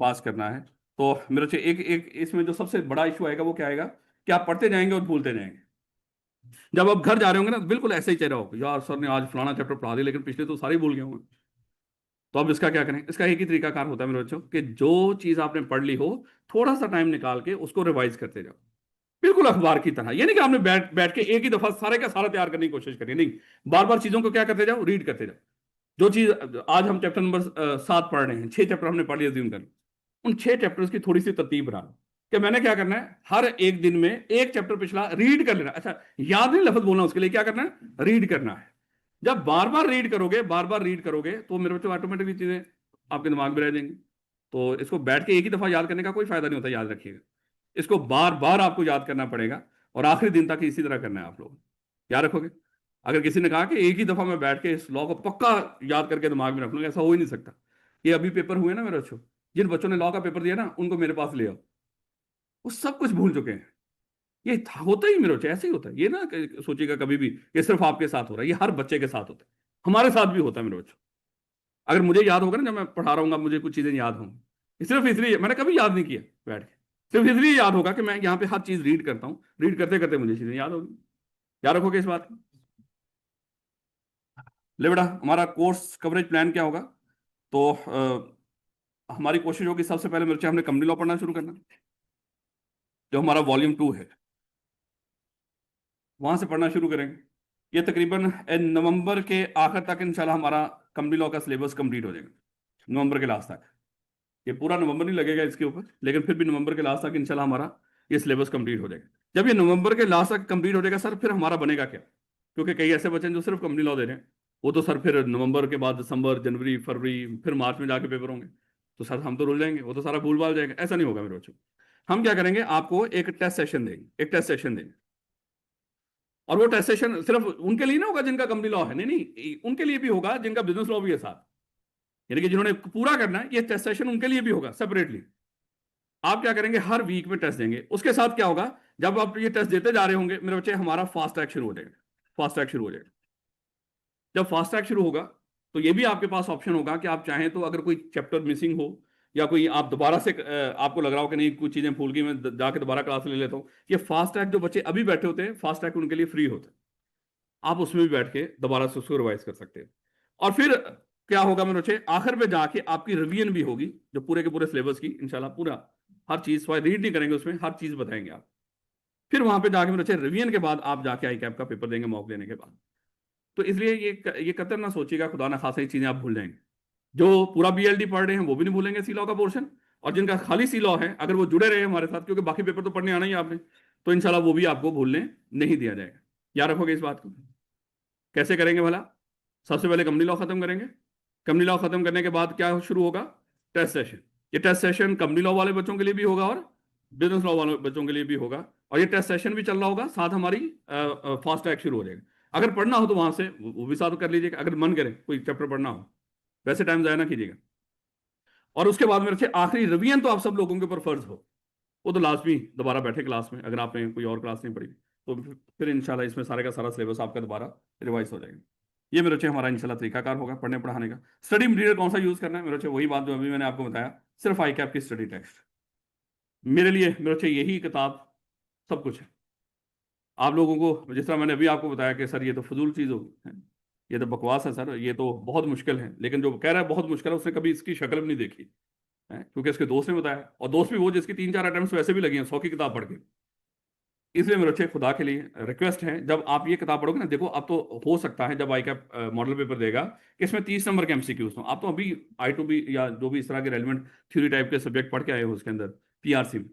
पास करना है। तो मेरे बच्चे एक एक इसमें जो सबसे बड़ा इशू आएगा वो क्या आएगा, कि आप पढ़ते जाएंगे और भूलते जाएंगे। जब आप घर जा रहे होंगे ना, बिल्कुल ऐसे ही चेहरा होगा, यार सर ने आज फलाना चैप्टर पढ़ा दिया लेकिन पिछले तो सारे ही भूल गए होंगे। तो अब इसका क्या करें, इसका एक ही तरीका कार होता है मेरे बच्चों, कि जो चीज़ आपने पढ़ ली हो, थोड़ा सा टाइम निकाल के उसको रिवाइज करते जाओ, बिल्कुल अखबार की तरह। ये नहीं कि आपने बैठ बैठ के एक ही दफा सारे का सारा तैयार करने की कोशिश करिए, नहीं, बार बार चीजों को क्या करते जाओ, रीड करते जाओ। जो चीज आज हम चैप्टर नंबर 7 पढ़ रहे हैं, 6 चैप्टर हमने पढ़ लिया, ज्यूम कर, उन 6 चैप्टर्स की थोड़ी सी तरतीब बनाना कि मैंने क्या करना है, हर एक दिन में एक चैप्टर पिछला रीड कर लेना। अच्छा, याद नहीं लफ्ज बोलना, उसके लिए क्या करना है, रीड करना है। जब बार बार रीड करोगे, बार बार रीड करोगे, तो मेरे बच्चों ऑटोमेटिकली चीजें आपके दिमाग में रह जाएंगी। तो इसको बैठ के एक ही दफा याद करने का कोई फायदा नहीं होता, याद रखिएगा। इसको बार बार आपको याद करना पड़ेगा, और आखिरी दिन तक इसी तरह करना है आप लोग। याद रखोगे? अगर किसी ने कहा कि एक ही दफा मैं बैठ के इस लॉ को पक्का याद करके दिमाग में रख लूंगा, ऐसा हो ही नहीं सकता। ये अभी पेपर हुए ना मेरे बच्चों, जिन बच्चों ने लॉ का पेपर दिया ना, उनको मेरे पास ले आओ, वो सब कुछ भूल चुके हैं। ये होता ही मेरे बच्चे, ऐसे ही होता है। ये ना सोचिएगा कभी भी ये सिर्फ आपके साथ हो रहा है, ये हर बच्चे के साथ होता है, हमारे साथ भी होता है मेरे बच्चों। अगर मुझे याद होगा ना, जब मैं पढ़ा रहा हूँ मुझे कुछ चीजें याद होंगी, सिर्फ इसलिए मैंने कभी याद नहीं किया बैठ के, सिर्फ इसलिए याद होगा कि मैं यहाँ पे हर चीज रीड करता हूँ, रीड करते करते मुझे चीजें याद होगी। याद रखोगे इस बात को? ले बेटा, हमारा कोर्स कवरेज प्लान क्या होगा? तो हमारी कोशिश होगी सबसे पहले मेरे हमने कंपनी लॉ पढ़ना शुरू करना, जो हमारा वॉल्यूम 2 है, वहां से पढ़ना शुरू करेंगे। ये तकरीबन नवंबर के आखिर तक इंशाल्लाह हमारा कंपनी लॉ का सिलेबस कंप्लीट हो जाएगा, नवंबर के लास्ट तक। ये पूरा नवंबर नहीं लगेगा इसके ऊपर, लेकिन फिर भी नवंबर के लास्ट तक इंशाल्लाह हमारा ये सिलेबस कंप्लीट हो जाएगा। जब ये नवंबर के लास्ट तक कंप्लीट हो जाएगा सर, फिर हमारा बनेगा क्या? क्योंकि कई ऐसे बच्चे हैं जो सिर्फ कंपनी लॉ दे रहे हैं, वो तो सर फिर नवंबर के बाद दिसंबर, जनवरी, फरवरी, फिर मार्च में जाके पेपर होंगे, तो सर हम तो रुल जाएंगे, वो तो सारा भूल भाल जाएगा। ऐसा नहीं होगा मेरे बच्चों। हम क्या करेंगे, आपको एक टेस्ट सेशन देंगे, एक टेस्ट सेशन देंगे। और वो टेस्ट सेशन सिर्फ उनके लिए ना होगा जिनका कंपनी लॉ है, नहीं नहीं, उनके लिए भी होगा जिनका बिजनेस लॉ भी है साथ। यानी कि जिन्होंने पूरा करना है, ये टेस्ट सेशन उनके लिए भी होगा सेपरेटली। आप क्या करेंगे, हर वीक में टेस्ट देंगे। उसके साथ क्या होगा, जब आप ये टेस्ट देते जा रहे होंगे मेरे बच्चे, हमारा फास्ट ट्रैक शुरू हो जाएगा। फास्ट ट्रैक शुरू हो जाएगा। जब फास्ट ट्रैक शुरू होगा, तो ये भी आपके पास ऑप्शन होगा कि आप चाहें तो अगर कोई चैप्टर मिसिंग हो, या कोई आप दोबारा से आपको लग रहा हो कि नहीं कुछ चीजें भूल गई, मैं जाके दोबारा क्लास ले लेता हूँ, ये फास्ट ट्रैक जो बच्चे अभी बैठे होते हैं, फास्ट ट्रैक उनके लिए फ्री होता है। आप उसमें भी बैठ के दोबारा से उसको रिवाइज कर सकते हैं। और फिर क्या होगा मेरे बच्चे, आखिर में जाके आपकी रिवीजन भी होगी, जो पूरे के पूरे सिलेबस की इंशाल्लाह पूरा हर चीज, स्वाय रीड नहीं करेंगे उसमें, हर चीज बताएंगे आप। फिर वहां पे जाके मेरे बच्चे रिवीजन के बाद आप जाके आई कैप का पेपर देंगे मॉक देने के बाद। तो इसलिए ये कतर ना सोचिएगा खुदा ना खासा ये चीजें आप भूल जाएंगे। जो पूरा बीएलडी पढ़ रहे हैं वो भी नहीं भूलेंगे सी लॉ का पोर्शन, और जिनका खाली सी लॉ है, अगर वो जुड़े रहे हमारे साथ, क्योंकि बाकी पेपर तो पढ़ने आना ही है आपने, तो इंशाल्लाह वो भी आपको भूलने नहीं दिया जाएगा। याद रखोगे इस बात को? कैसे करेंगे भला? सबसे पहले कंपनी लॉ खत्म करेंगे। कंपनी लॉ खत्म करने के बाद क्या शुरू होगा, टेस्ट सेशन। ये टेस्ट सेशन कंपनी लॉ वाले बच्चों के लिए भी होगा और बिजनेस लॉ वाले बच्चों के लिए भी होगा, और ये टेस्ट सेशन भी चल रहा होगा साथ, हमारी फास्ट ट्रैक शुरू हो जाएगा। अगर पढ़ना हो तो वहां से वो भी साथ कर लीजिएगा, अगर मन करें कोई चैप्टर पढ़ना हो, वैसे टाइम जाया ना कीजिएगा। और उसके बाद मेरे आखिरी रिवीजन तो आप सब लोगों के ऊपर फर्ज हो, वो तो लाजमी दोबारा बैठे क्लास में, अगर आपने कोई और क्लास नहीं पढ़ी तो फिर इंशाल्लाह इसमें सारे का सारा सिलेबस आपका दोबारा रिवाइज हो जाएगा। ये मेरे बच्चे हमारा इंशाल्लाह तरीकाकार होगा पढ़ने पढ़ाने का। स्टडी मटेरियल कौन सा यूज करना है मेरे बच्चे, वही बात जो अभी मैंने आपको बताया, सिर्फ आई कैप की स्टडी टेक्स्ट। मेरे लिए मेरे बच्चे यही किताब सब कुछ है। आप लोगों को जिस तरह मैंने अभी आपको बताया कि सर ये तो फजूल चीज़ होगी, ये तो बकवास है सर, ये तो बहुत मुश्किल है, लेकिन जो कह रहा है बहुत मुश्किल है, उसने कभी इसकी शक्ल भी नहीं देखी है, क्योंकि इसके दोस्त ने बताया, और दोस्त भी वो जिसकी 3-4 अटेम्प्ट वैसे भी लगी हैं 100 की किताब पढ़ के। इसलिए मेरे अच्छे खुदा के लिए रिक्वेस्ट है, जब आप ये किताब पढ़ोगे ना, देखो अब तो हो सकता है जब आई कैप मॉडल पेपर देगा कि इसमें 30 नंबर के एमसीक्यूज हो, आप तो अभी I2B या जो भी इस तरह के रेलिवेंट थ्योरी टाइप के सब्जेक्ट पढ़ के आए हो उसके अंदर पीआरसी में।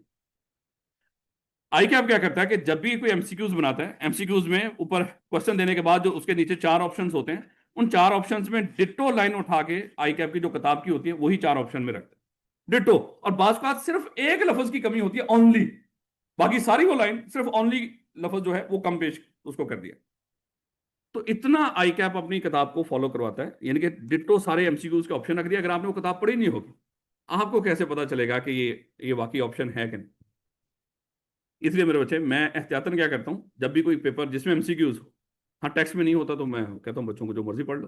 आई कैप क्या करता है कि जब भी कोई एमसीक्यूज बनाता है, एमसीक्यूज में ऊपर क्वेश्चन देने के बाद जो उसके नीचे 4 ऑप्शंस होते हैं, उन 4 ऑप्शंस में डिट्टो लाइन उठा के आई कैप की जो किताब की होती है वही 4 ऑप्शन में रखते हैं डिट्टो। और बात सिर्फ एक लफ्ज की कमी होती है, ओनली, बाकी सारी वो लाइन सिर्फ ओनली लफ्ज जो है वो कम पेश उसको कर दिया। तो इतना आई कैप अपनी किताब को फॉलो करवाता है, यानी कि डिट्टो सारे एमसीक्यूज के ऑप्शन रख दिया। अगर आपने वो किताब पढ़ी नहीं होगी, आपको कैसे पता चलेगा कि ये वाकई ऑप्शन है कि नहीं? इसलिए मेरे बच्चे मैं एहतियातन क्या करता हूँ, जब भी कोई पेपर जिसमें एमसीक्यूज हो, हाँ टेक्स्ट में नहीं होता तो मैं कहता हूँ बच्चों को जो मर्जी पढ़ लो,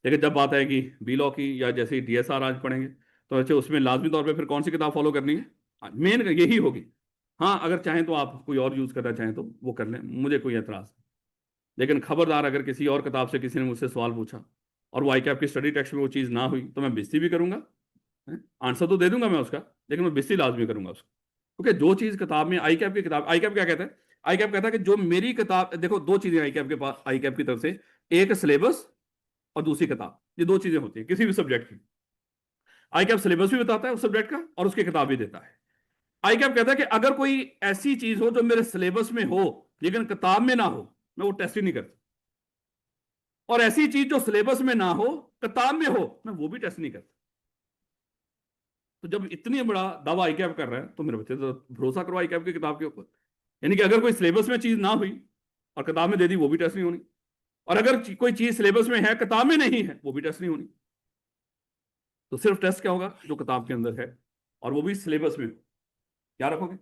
लेकिन जब बात आएगी बी लॉ की या जैसे डीएसआर आज पढ़ेंगे, तो बच्चे उसमें लाजमी तौर पे फिर कौन सी किताब फॉलो करनी है, मेन यही होगी। हाँ अगर चाहें तो आप कोई और यूज़ करना चाहें तो वो कर लें, मुझे कोई एतराज़ नहीं। लेकिन खबरदार अगर किसी और किताब से किसी ने मुझसे सवाल पूछा और वो आई कैप की स्टडी टेक्स्ट में वो चीज़ ना हुई, तो मैं बेइज्जती भी करूंगा, आंसर तो दे दूंगा मैं उसका, लेकिन मैं बेइज्जती लाजमी करूंगा उसको। क्योंकि जो चीज़ किताब में आई कैप की किताब, आई कैप क्या कहता है, आई कैप कहता है कि जो मेरी किताब, देखो दो चीज़ें आई कैप के पास, आई कैप की तरफ से, एक सिलेबस और दूसरी किताब, ये दो चीज़ें होती हैं किसी भी सब्जेक्ट की। आई कैप सिलेबस भी बताता है उस सब्जेक्ट का और उसकी किताब भी देता है। आई कैप कहता है कि अगर कोई ऐसी चीज हो जो मेरे सिलेबस में हो लेकिन किताब में ना हो, मैं वो टेस्ट ही नहीं करता। और ऐसी चीज जो सिलेबस में ना हो, किताब में हो, मैं वो भी टेस्ट नहीं करता। तो जब इतनी बड़ा दावा आई कैप कर रहा है तो मेरे बच्चे तो भरोसा करो आई कैप की किताब के ऊपर। यानी कि अगर कोई सिलेबस में चीज ना हुई और किताब में दे दी, वो भी टेस्ट नहीं होनी। और अगर कोई चीज सिलेबस में है, किताब में नहीं है, वो भी टेस्ट नहीं होनी। तो सिर्फ टेस्ट क्या होगा? जो किताब के अंदर है और वो भी सिलेबस में। क्या रखोगे?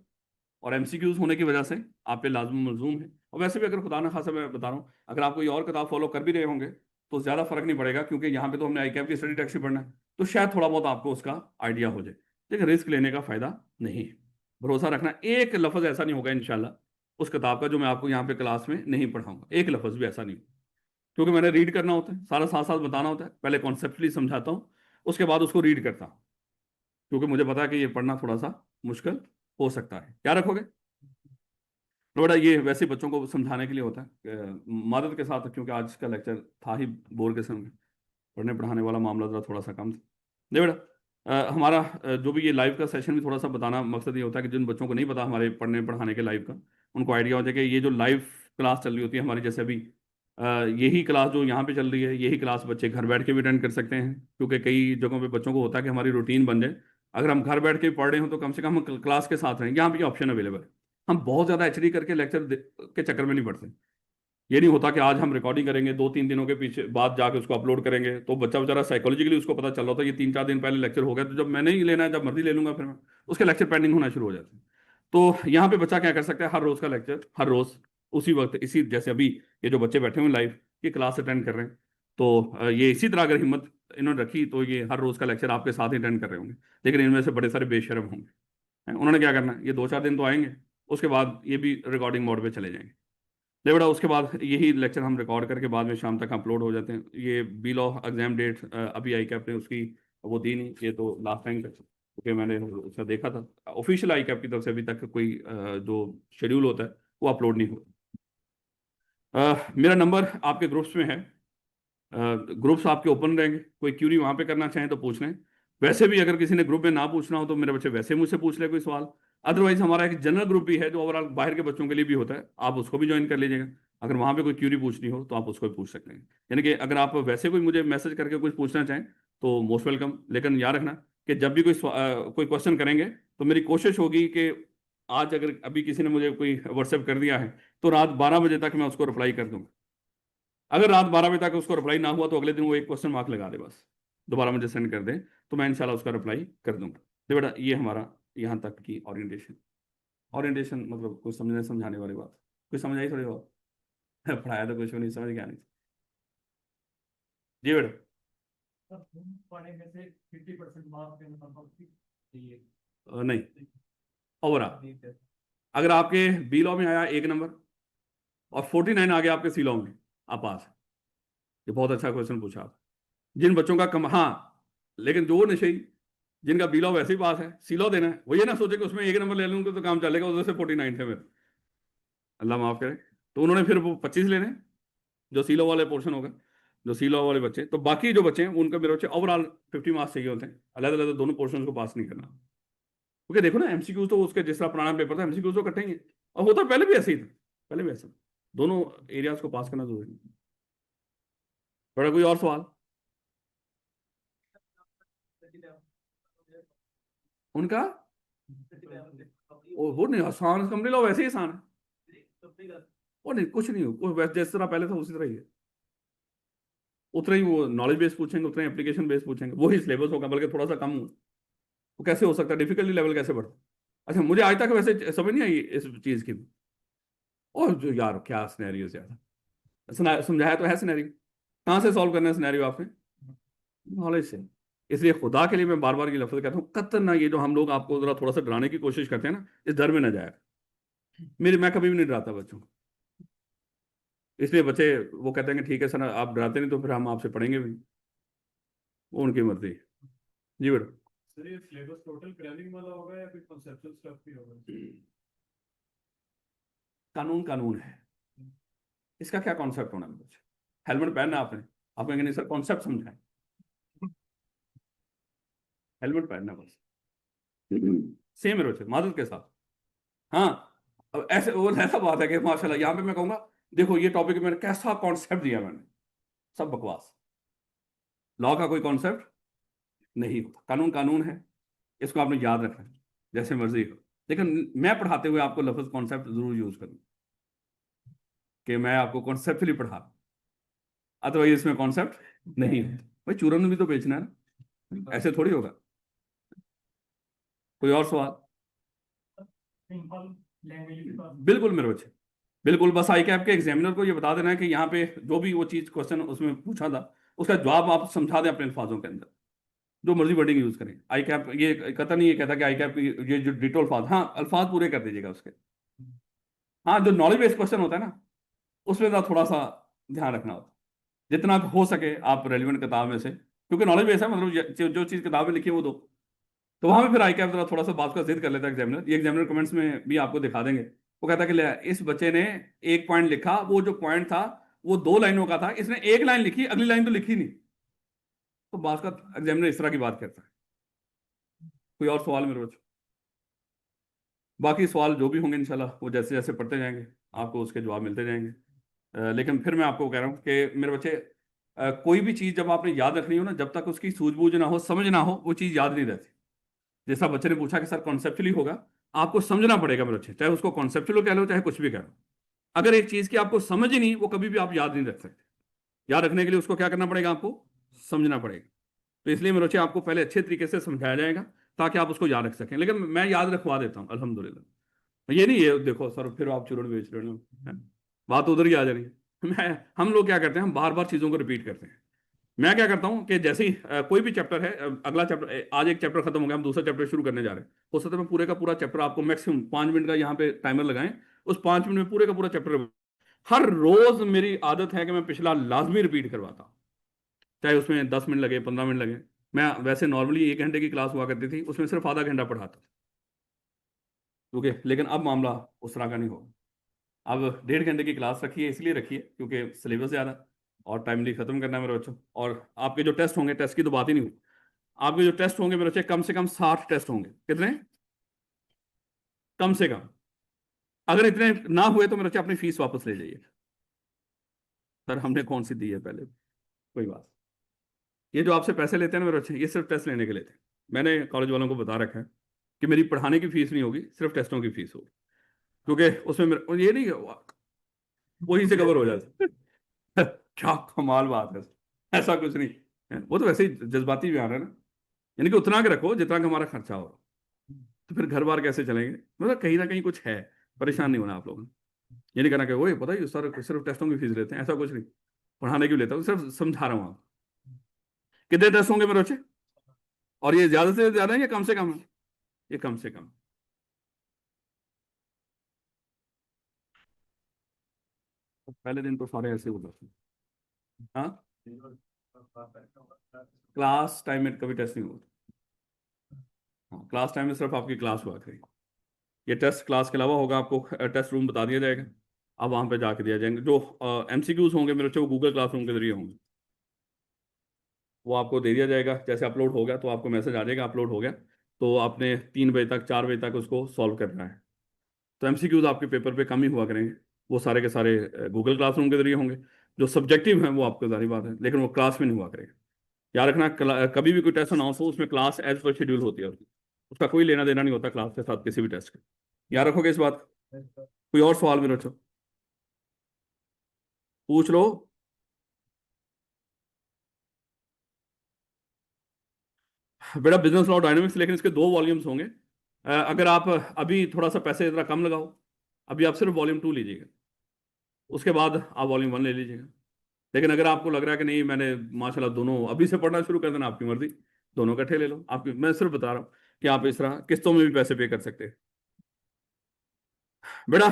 और एमसीक्यूज होने की वजह से आप पे लाजम मलजूम है। और वैसे भी अगर खुदा न खासा मैं बता रहा हूँ, अगर आप कोई और किताब फॉलो कर भी रहे होंगे तो ज्यादा फर्क नहीं पड़ेगा, क्योंकि यहाँ पे तो हमने आई कैप की स्टडी टेक्स्ट ही पढ़ना है। तो शायद थोड़ा बहुत आपको उसका आइडिया हो जाए, लेकिन रिस्क लेने का फायदा नहीं है। भरोसा रखना, एक लफ्ज ऐसा नहीं होगा इंशाल्लाह उस किताब का जो मैं आपको यहाँ पे क्लास में नहीं पढ़ाऊंगा, एक लफ्ज भी ऐसा नहीं। क्योंकि मैंने रीड करना होता है, सारा साथ साथ बताना होता है। पहले कॉन्सेप्टली समझाता हूँ, उसके बाद उसको रीड करता हूँ, क्योंकि मुझे पता है कि ये पढ़ना थोड़ा सा मुश्किल हो सकता है। क्या रखोगे? तो बेटा ये वैसे बच्चों को समझाने के लिए होता है मदद के साथ, क्योंकि आज का लेक्चर था ही बोर किस्म का, पढ़ने पढ़ाने वाला मामला जरा थोड़ा सा कम था। नहीं बेटा, हमारा जो भी ये लाइव का सेशन भी थोड़ा सा बताना मकसद ये होता है कि जिन बच्चों को नहीं पता हमारे पढ़ने पढ़ाने के लाइव का, उनको आइडिया हो जाए कि ये जो लाइव क्लास चल रही होती है हमारी, जैसे अभी यही क्लास जो यहाँ पे चल रही है, यही क्लास बच्चे घर बैठ के भी अटेंड कर सकते हैं। क्योंकि कई जगहों पे बच्चों को होता है कि हमारी रूटीन बन जाए, अगर हम घर बैठ के पढ़ रहे हो तो कम से कम हम क्लास के साथ रहें। यहाँ पे ऑप्शन अवेलेबल है। हम बहुत ज़्यादा एचडी करके लेक्चर के चक्कर में नहीं पड़ते। ये नहीं होता कि आज हम रिकॉर्डिंग करेंगे, 2-3 दिनों के पीछे बाद जाके उसको अपलोड करेंगे, तो बच्चा बेचारा साइकोलॉजिकली उसको पता चल रहा होता है ये 3-4 दिन पहले लेक्चर हो गया, तो जब मैंने ही लेना है जब मर्जी ले लूंगा, फिर मैं उसके लेक्चर पेंडिंग होना शुरू हो जाते हैं। तो यहाँ पे बच्चा क्या कर सकता है? हर रोज का लेक्चर हर रोज उसी वक्त, इसी जैसे अभी ये जो बच्चे बैठे हुए लाइव ये क्लास अटेंड कर रहे हैं, तो ये इसी तरह अगर हिम्मत इन्होंने रखी तो ये हर रोज का लेक्चर आपके साथ ही अटेंड कर रहे होंगे। लेकिन इनमें से बड़े सारे बेशर्म होंगे हैं। उन्होंने क्या करना है, ये 2-4 दिन तो आएंगे, उसके बाद ये भी रिकॉर्डिंग मोड पे चले जाएंगे। नहीं बेटा, उसके बाद यही लेक्चर हम रिकॉर्ड करके बाद में शाम तक अपलोड हो जाते हैं। ये बी लॉ एग्जाम डेट अभी आई कैप ने उसकी वो दी नहीं, ये तो लास्ट टाइम तक, क्योंकि मैंने उसका देखा था ऑफिशियल आई कैप की तरफ से अभी तक कोई जो शेड्यूल होता है वो अपलोड नहीं हुआ। मेरा नंबर आपके ग्रुप्स में है, ग्रुप्स आपके ओपन रहेंगे, कोई क्यूरी वहां पे करना चाहें तो पूछ लें। वैसे भी अगर किसी ने ग्रुप में ना पूछना हो तो मेरे बच्चे वैसे मुझसे पूछ ले कोई सवाल। अदरवाइज हमारा एक जनरल ग्रुप भी है जो ओवरऑल बाहर के बच्चों के लिए भी होता है, आप उसको भी ज्वाइन कर लीजिएगा। अगर वहां पे कोई क्यूरी पूछनी हो तो आप उसको भी पूछ सकते हैं। यानी कि अगर आप वैसे कोई मुझे मैसेज करके कुछ पूछना चाहें तो मोस्ट वेलकम। लेकिन याद रखना कि जब भी कोई क्वेश्चन करेंगे तो मेरी कोशिश होगी कि आज अगर अभी किसी ने मुझे कोई व्हाट्सएप कर दिया है तो रात 12 बजे तक मैं उसको रिप्लाई कर दूंगा। अगर रात 12 बजे तक उसको रिप्लाई ना हुआ तो अगले दिन वो एक क्वेश्चन मार्क लगा दे, बस दोबारा मुझे सेंड कर दे, तो मैं इंशाल्लाह उसका रिप्लाई कर दूंगा। तो बेटा ये हमारा यहाँ तक की ओरिएंटेशन। ओरिएंटेशन मतलब कुछ समझने समझाने वाली बात, कुछ समझ आई थोड़ी बहुत? पढ़ाया तो कुछ भी नहीं, समझ गया नहीं? जी बेटा। नहीं, ओवरऑल अगर आपके बी लॉ में आया 1 नंबर और 49 आ गया आपके सी लॉ में, आप पास हैं। ये बहुत अच्छा क्वेश्चन पूछा आप। जिन बच्चों का कम, हाँ, लेकिन जो नशे जिनका बी लॉ वैसे ही पास है, सी लॉ देना है, वो ये ना सोचे कि उसमें 1 नंबर ले लूंगा तो काम चलेगा, उधर से 49 थे मेरे, अल्लाह माफ करे। तो उन्होंने फिर वो 25 लेने, जो सी लॉ वाले पोर्शन होगा, जो सी लॉ वाले बच्चे, तो बाकी जो बच्चे हैं उनका मेरे बच्चे ओवरऑल 50 मार्क्स चाहिए होते हैं, अलग अलग दोनों पोर्शन को पास नहीं करना। क्योंकि देखो ना एमसीक्यूज तो उसके जिस तरह पुराना पेपर था, एमसीक्यूज तो कटेंगे, और होता पहले भी ऐसे ही था, पहले भी ऐसा। दोनों एरियाज को पास करना जरूरी है। बड़ा कोई और सवाल? उनका वो नहीं आसान, समझ लो वैसे ही आसान है। वो नहीं, कुछ नहीं हो, वो वैसे जिस तरह पहले था उसी तरह ही है। उतना ही वो नॉलेज बेस पूछेंगे, उतना ही एप्लीकेशन बेस पूछेंगे, वही सिलेबस होगा, बल्कि थोड़ा सा कम हो। वो कैसे हो सकता है? डिफिकल्टी लेवल कैसे बढ़ता? अच्छा, मुझे आज तक वैसे समझ नहीं आई इस चीज की। और जो यार क्या सिनेरियो ज्यादा समझाया तो है सिनेरियो, कहाँ से सॉल्व करना है सिनेरियो आपने? नॉलेज से। इसलिए खुदा के लिए मैं बार बार ये लफ्ज कहता हूँ, कतई ना ये जो हम लोग आपको जरा थोड़ा सा डराने की कोशिश करते हैं ना, इस डर में ना जाए। मैं कभी भी नहीं डराता बच्चों को। इसलिए बच्चे वो कहते हैं कि ठीक है सर आप डराते नहीं तो फिर हम आपसे पढ़ेंगे भी नहीं। वो उनकी मर्जी है। जी बेटा। सर ये सिलेबस टोटल क्रैनिंग वाला होगा या फिर कॉन्सेप्चुअल स्टफ भी होगा? कानून कानून है, इसका क्या कॉन्सेप्ट होना है बच्चे? हेलमेट पहनना आपने, आप कहेंगे नहीं सर कॉन्सेप्ट समझाएं, हेलमेट पहनना बस, सेम है बच्चे मादत के साथ। हाँ, अब ऐसे वो ऐसा बात है कि माशाल्लाह यहाँ पे मैं कहूंगा, देखो ये टॉपिक मैंने कैसा कॉन्सेप्ट दिया मैंने, सब बकवास। लॉ का कोई कॉन्सेप्ट नहीं होता, कानून कानून है, इसको आपने याद रखना है जैसे मर्जी हो। लेकिन मैं पढ़ाते हुए आपको लफ्ज कॉन्सेप्ट जरूर यूज करूँ, कि मैं आपको कॉन्सेप्टली पढ़ा रहा हूं, अदरवाइज इसमें कॉन्सेप्ट नहीं है। भाई चूरन भी तो बेचना है ना, ऐसे थोड़ी होगा। कोई और सवाल? सिंपल लैंग्वेज के पास। बिल्कुल मेरे बच्चे, बिल्कुल। बस आई कैप के एग्जामिनर को ये बता देना है कि यहाँ पे जो भी वो चीज क्वेश्चन उसमें पूछा था, उसका जवाब आप समझा दें अपने अल्फाजों के अंदर, जो मर्जी वर्डिंग यूज करें। आई कैप ये कहता नहीं, ये कहता कि आई कैप ये जो डिटो अल्फाज, हाँ अल्फाज पूरे कर दीजिएगा उसके। हाँ, जो नॉलेज बेस्ड क्वेश्चन होता है ना, उसमें ना थोड़ा सा ध्यान रखना होता है, जितना हो सके आप रेलिवेंट किताब में से, क्योंकि नॉलेज बेस है, मतलब जो चीज किताब में लिखी है वो दो। तो वहां पे फिर आई कैप जरा थोड़ा सा बात का जिद कर लेता है एग्जामिनर, ये एग्जामिनर कमेंट्स में भी आपको दिखा देंगे। वो कहता है कि ले, इस बच्चे ने एक पॉइंट लिखा, वो जो पॉइंट था वो 2 लाइनों का था, इसने एक लाइन लिखी, अगली लाइन तो लिखी नहीं। तो बात का एग्जामिनर इस तरह की बात करता है। कोई और सवाल मेरे बच्चों? बाकी सवाल जो भी होंगे इंशाल्लाह वो जैसे जैसे पढ़ते जाएंगे आपको उसके जवाब मिलते जाएंगे। लेकिन फिर मैं आपको कह रहा हूँ कि मेरे बच्चे, कोई भी चीज़ जब आपने याद रखनी हो ना, जब तक उसकी सूझबूझ ना हो, समझ ना हो, वो चीज़ याद नहीं रहती। जैसा बच्चे ने पूछा कि सर कॉन्सेप्चुअली होगा, आपको समझना पड़ेगा मेरे बच्चे, चाहे उसको कॉन्सेप्चुअल कह लो चाहे कुछ भी कह लो। अगर एक चीज़ की आपको समझ ही नहीं, वो कभी भी आप याद नहीं रख सकते। याद रखने के लिए उसको क्या करना पड़ेगा, आपको समझना पड़ेगा। तो इसलिए मेरे बच्चे आपको पहले अच्छे तरीके से समझाया जाएगा ताकि आप उसको याद रख सकें। लेकिन मैं याद रखवा देता हूँ अल्हम्दुलिल्लाह। ये नहीं है देखो सर फिर आप चूरन बेच रहे हो, हैं? बात उधर ही आ जा रही है। मैं हम लोग क्या करते हैं, हम बार बार चीज़ों को रिपीट करते हैं। मैं क्या करता हूँ कि जैसे ही कोई भी चैप्टर है, अगला चैप्टर, आज एक चैप्टर खत्म हो गया, हम दूसरा चैप्टर शुरू करने जा रहे हैं, हो सकता है मैं पूरे का पूरा चैप्टर आपको मैक्सिमम 5 मिनट का यहाँ पे टाइमर लगाएं, उस 5 मिनट में पूरे का पूरा चैप्टर। हर रोज मेरी आदत है कि मैं पिछला लाजमी रिपीट करवाता हूँ, चाहे उसमें 10 मिनट लगे 15 मिनट लगे। मैं वैसे नॉर्मली 1 घंटे की क्लास हुआ करती थी, उसमें सिर्फ आधा घंटा पढ़ाता था, ओके। लेकिन अब मामला उस तरह का नहीं होगा। अब 1.5 घंटे की क्लास रखी है, इसलिए रखी है क्योंकि सिलेबस ज़्यादा और टाइमली खत्म करना है मेरे बच्चों। और आपके जो टेस्ट होंगे, टेस्ट की तो बात ही नहीं हुई, आपके जो टेस्ट होंगे मेरे बच्चे, कम से कम 60 टेस्ट होंगे। कितने? कम से कम। अगर इतने ना हुए तो मेरे बच्चे अपनी फीस वापस ले जाइए। सर हमने कौन सी दी है पहले, कोई बात। ये जो आपसे पैसे लेते हैं ना मेरे बच्चे, ये सिर्फ टेस्ट लेने के लेते हैं। मैंने कॉलेज वालों को बता रखा है कि मेरी पढ़ाने की फीस नहीं होगी, सिर्फ टेस्टों की फीस होगी, क्योंकि उसमें मेरे ये नहीं वहीं से कवर हो जाता है। क्या कमाल बात है, ऐसा कुछ नहीं है, वो तो वैसे ही जज्बाती बयान है ना। यानी कि उतना के रखो जितना कि हमारा खर्चा हो, तो फिर घर बार कैसे चलेंगे, मतलब कहीं ना कहीं कुछ है। परेशान नहीं होना आप लोगों ने, ये नहीं कहना कि वो पता ही सर सिर्फ टेस्टों की फीस लेते हैं, ऐसा कुछ नहीं। पढ़ाने की लेता हूँ, सिर्फ समझा रहा हूँ आप। कितने टेस्ट होंगे मेरे बच्चे? और ये ज्यादा से ज्यादा है या कम से कम है? ये कम से कम। तो पहले दिन तो सारे ऐसे होते हैं। हाँ, क्लास टाइम में कभी टेस्ट नहीं होता। हाँ, क्लास टाइम में सिर्फ आपकी क्लास हुआ करेगी। ये टेस्ट क्लास के अलावा होगा, आपको टेस्ट रूम बता दिया जाएगा, आप वहाँ पे जाके दिया जाएंगे। जो एमसीक्यूज होंगे मेरे बच्चे, वो गूगल क्लासरूम के जरिए होंगे, वो आपको दे दिया जाएगा। जैसे अपलोड हो गया तो आपको मैसेज आ जाएगा अपलोड हो गया, तो आपने 3 बजे तक 4 बजे तक उसको सॉल्व करना है। तो एमसीक्यूज आपके पेपर पे कम ही हुआ करेंगे, वो सारे के सारे गूगल क्लासरूम के जरिए होंगे। जो सब्जेक्टिव हैं वो आपको जारी बात है, लेकिन वो क्लास में नहीं हुआ करेगा। याद रखना, कभी भी कोई टेस्ट अनाउंस हो उसमें क्लास एज पर शेड्यूल होती है उसकी, उसका कोई लेना देना नहीं होता क्लास के साथ किसी भी टेस्ट का। याद रखोगे इस बात? कोई और सवाल मेरे बच्चों? पूछ लो। बेटा बिजनेस लॉ डायनेमिक्स, लेकिन इसके 2 वॉल्यूम्स होंगे। अगर आप अभी थोड़ा सा पैसे जरा कम लगाओ, अभी आप सिर्फ वॉल्यूम 2 लीजिएगा, उसके बाद आप वॉल्यूम 1 ले लीजिएगा। लेकिन अगर आपको लग रहा है कि नहीं मैंने माशाल्लाह दोनों अभी से पढ़ना शुरू कर देना, आपकी मर्जी, दोनों इकट्ठे ले लो। आपकी, मैं सिर्फ बता रहा हूँ कि आप इस तरह किस्तों में भी पैसे पे कर सकते हैं। बेटा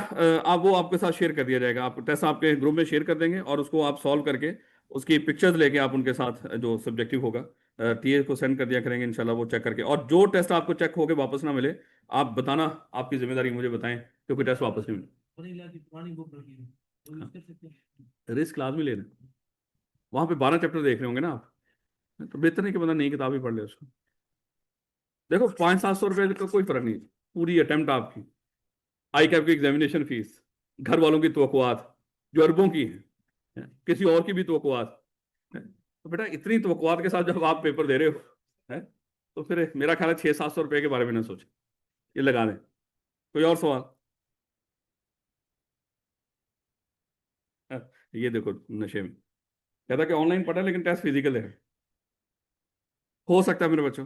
आप वो आपके साथ शेयर कर दिया जाएगा, आप टेस्ट आपके ग्रुप में शेयर कर देंगे और उसको आप सॉल्व करके उसकी पिक्चर्स लेके आप उनके साथ जो सब्जेक्टिव होगा टीए को सेंड कर दिया करेंगे, इंशाल्लाह वो चेक करके। और जो टेस्ट आपको चेक होके वापस ना मिले, आप बताना, आपकी जिम्मेदारी, मुझे बताएं क्योंकि टेस्ट वापस नहीं मिले। रिस्क लाजमी लेना, वहाँ पे 12 चैप्टर देख रहे होंगे ना आप, तो बेहतर नहीं कि बंदा नई किताब ही पढ़ ले उसको। देखो 500-700 रुपये का कोई फर्क नहीं, पूरी अटेम्प्ट आपकी, आई कैप की एग्जामिनेशन फीस, घर वालों की तवक्कुआत जो अरबों की है, किसी और की भी तवक्कुआत है। तो बेटा इतनी तवक्कुआत के साथ जब आप पेपर दे रहे हो है, तो फिर मेरा ख्याल है 600-700 रुपये के बारे में ना सोचें, ये लगा दें। कोई और सवाल? है? ये देखो नशे में कहता कि ऑनलाइन पढ़ा लेकिन टेस्ट फिजिकल है। हो सकता है मेरे बच्चों,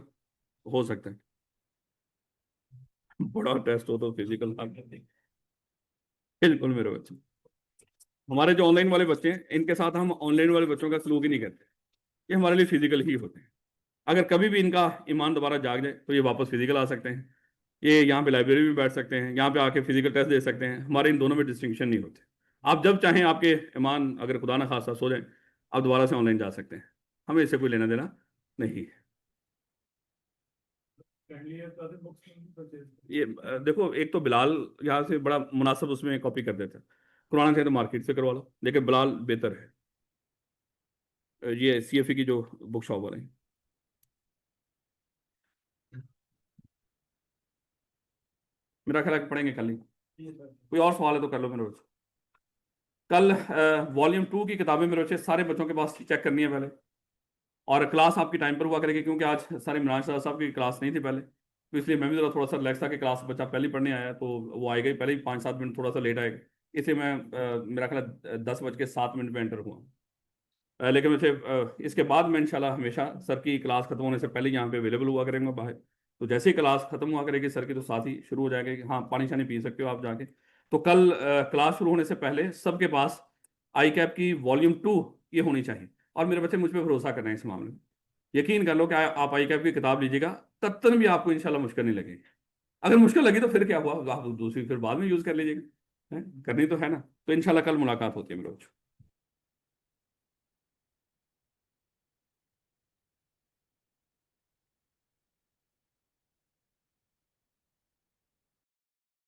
हो सकता है बड़ा टेस्ट हो तो फिजिकल ना कर। बिल्कुल मेरे बच्चों, हमारे जो ऑनलाइन वाले बच्चे हैं इनके साथ हम ऑनलाइन वाले बच्चों का सलूक ही नहीं करते, ये हमारे लिए फिजिकल ही होते हैं। अगर कभी भी इनका ईमान दोबारा जाग जाए तो ये वापस फिजिकल आ सकते हैं, ये यहाँ पे लाइब्रेरी में बैठ सकते हैं, यहाँ पे आके फिजिकल टेस्ट दे सकते हैं, हमारे इन दोनों में डिस्टिंक्शन नहीं होते। आप जब चाहें आपके ईमान अगर खुदा ना खासा सो जाए, आप दोबारा से ऑनलाइन जा सकते हैं, हमें इससे कोई लेना देना नहीं है। काइंडली आप सारे बुक्स परचेज ये देखो, एक तो बिलाल यहाँ से बड़ा मुनासिब उसमें कॉपी कर देता है, कुरान से तो मार्केट से करवा लो, लेकिन बिलाल बेहतर है। ये CFE की जो बुक शॉप वाले हैं। मेरा ख्याल है कि पढ़ेंगे कल ही। करें। कोई और सवाल है तो कर लो मेरे बच्चों। कल वॉल्यूम 2 की किताबें मेरे बच्चे सारे बच्चों के पास चेक करनी है पहले, और क्लास आपकी टाइम पर हुआ करेगी, क्योंकि आज सारे इमरान शाह साहब की क्लास नहीं थी पहले, तो इसलिए मैं भी जरा थोड़ा सा रिलैक्स था कि क्लास बच्चा पहले ही पढ़ने आया तो वो आएगा ही पहले ही 5-7 मिनट थोड़ा सा लेट आएगा, इसलिए मैं मेरा ख्याल है 10:07 में एंटर हुआ। लेकिन वैसे इसके बाद मैं इंशाल्लाह हमेशा सर की क्लास खत्म होने से पहले यहाँ पे अवेलेबल हुआ करेंगे बाहर। तो जैसे ही क्लास खत्म हुआ करेगी सर की तो साथ ही शुरू हो जाएगा कि हाँ पानी शानी पी सकते हो आप जाके। तो कल क्लास शुरू होने से पहले सबके पास आई कैप की वॉल्यूम 2 ये होनी चाहिए, और मेरे बच्चे मुझ पर भरोसा कर रहे हैं इस मामले में। यकीन कर लो कि आप आई कैप की किताब लीजिएगा, तब तक भी आपको इंशाल्लाह मुश्किल नहीं लगेगी। अगर मुश्किल लगी तो फिर क्या हुआ, आप दूसरी फिर बाद में यूज़ कर लीजिएगा, करनी तो है ना। तो इंशाल्लाह कल मुलाकात होती है मेरे बच्चों।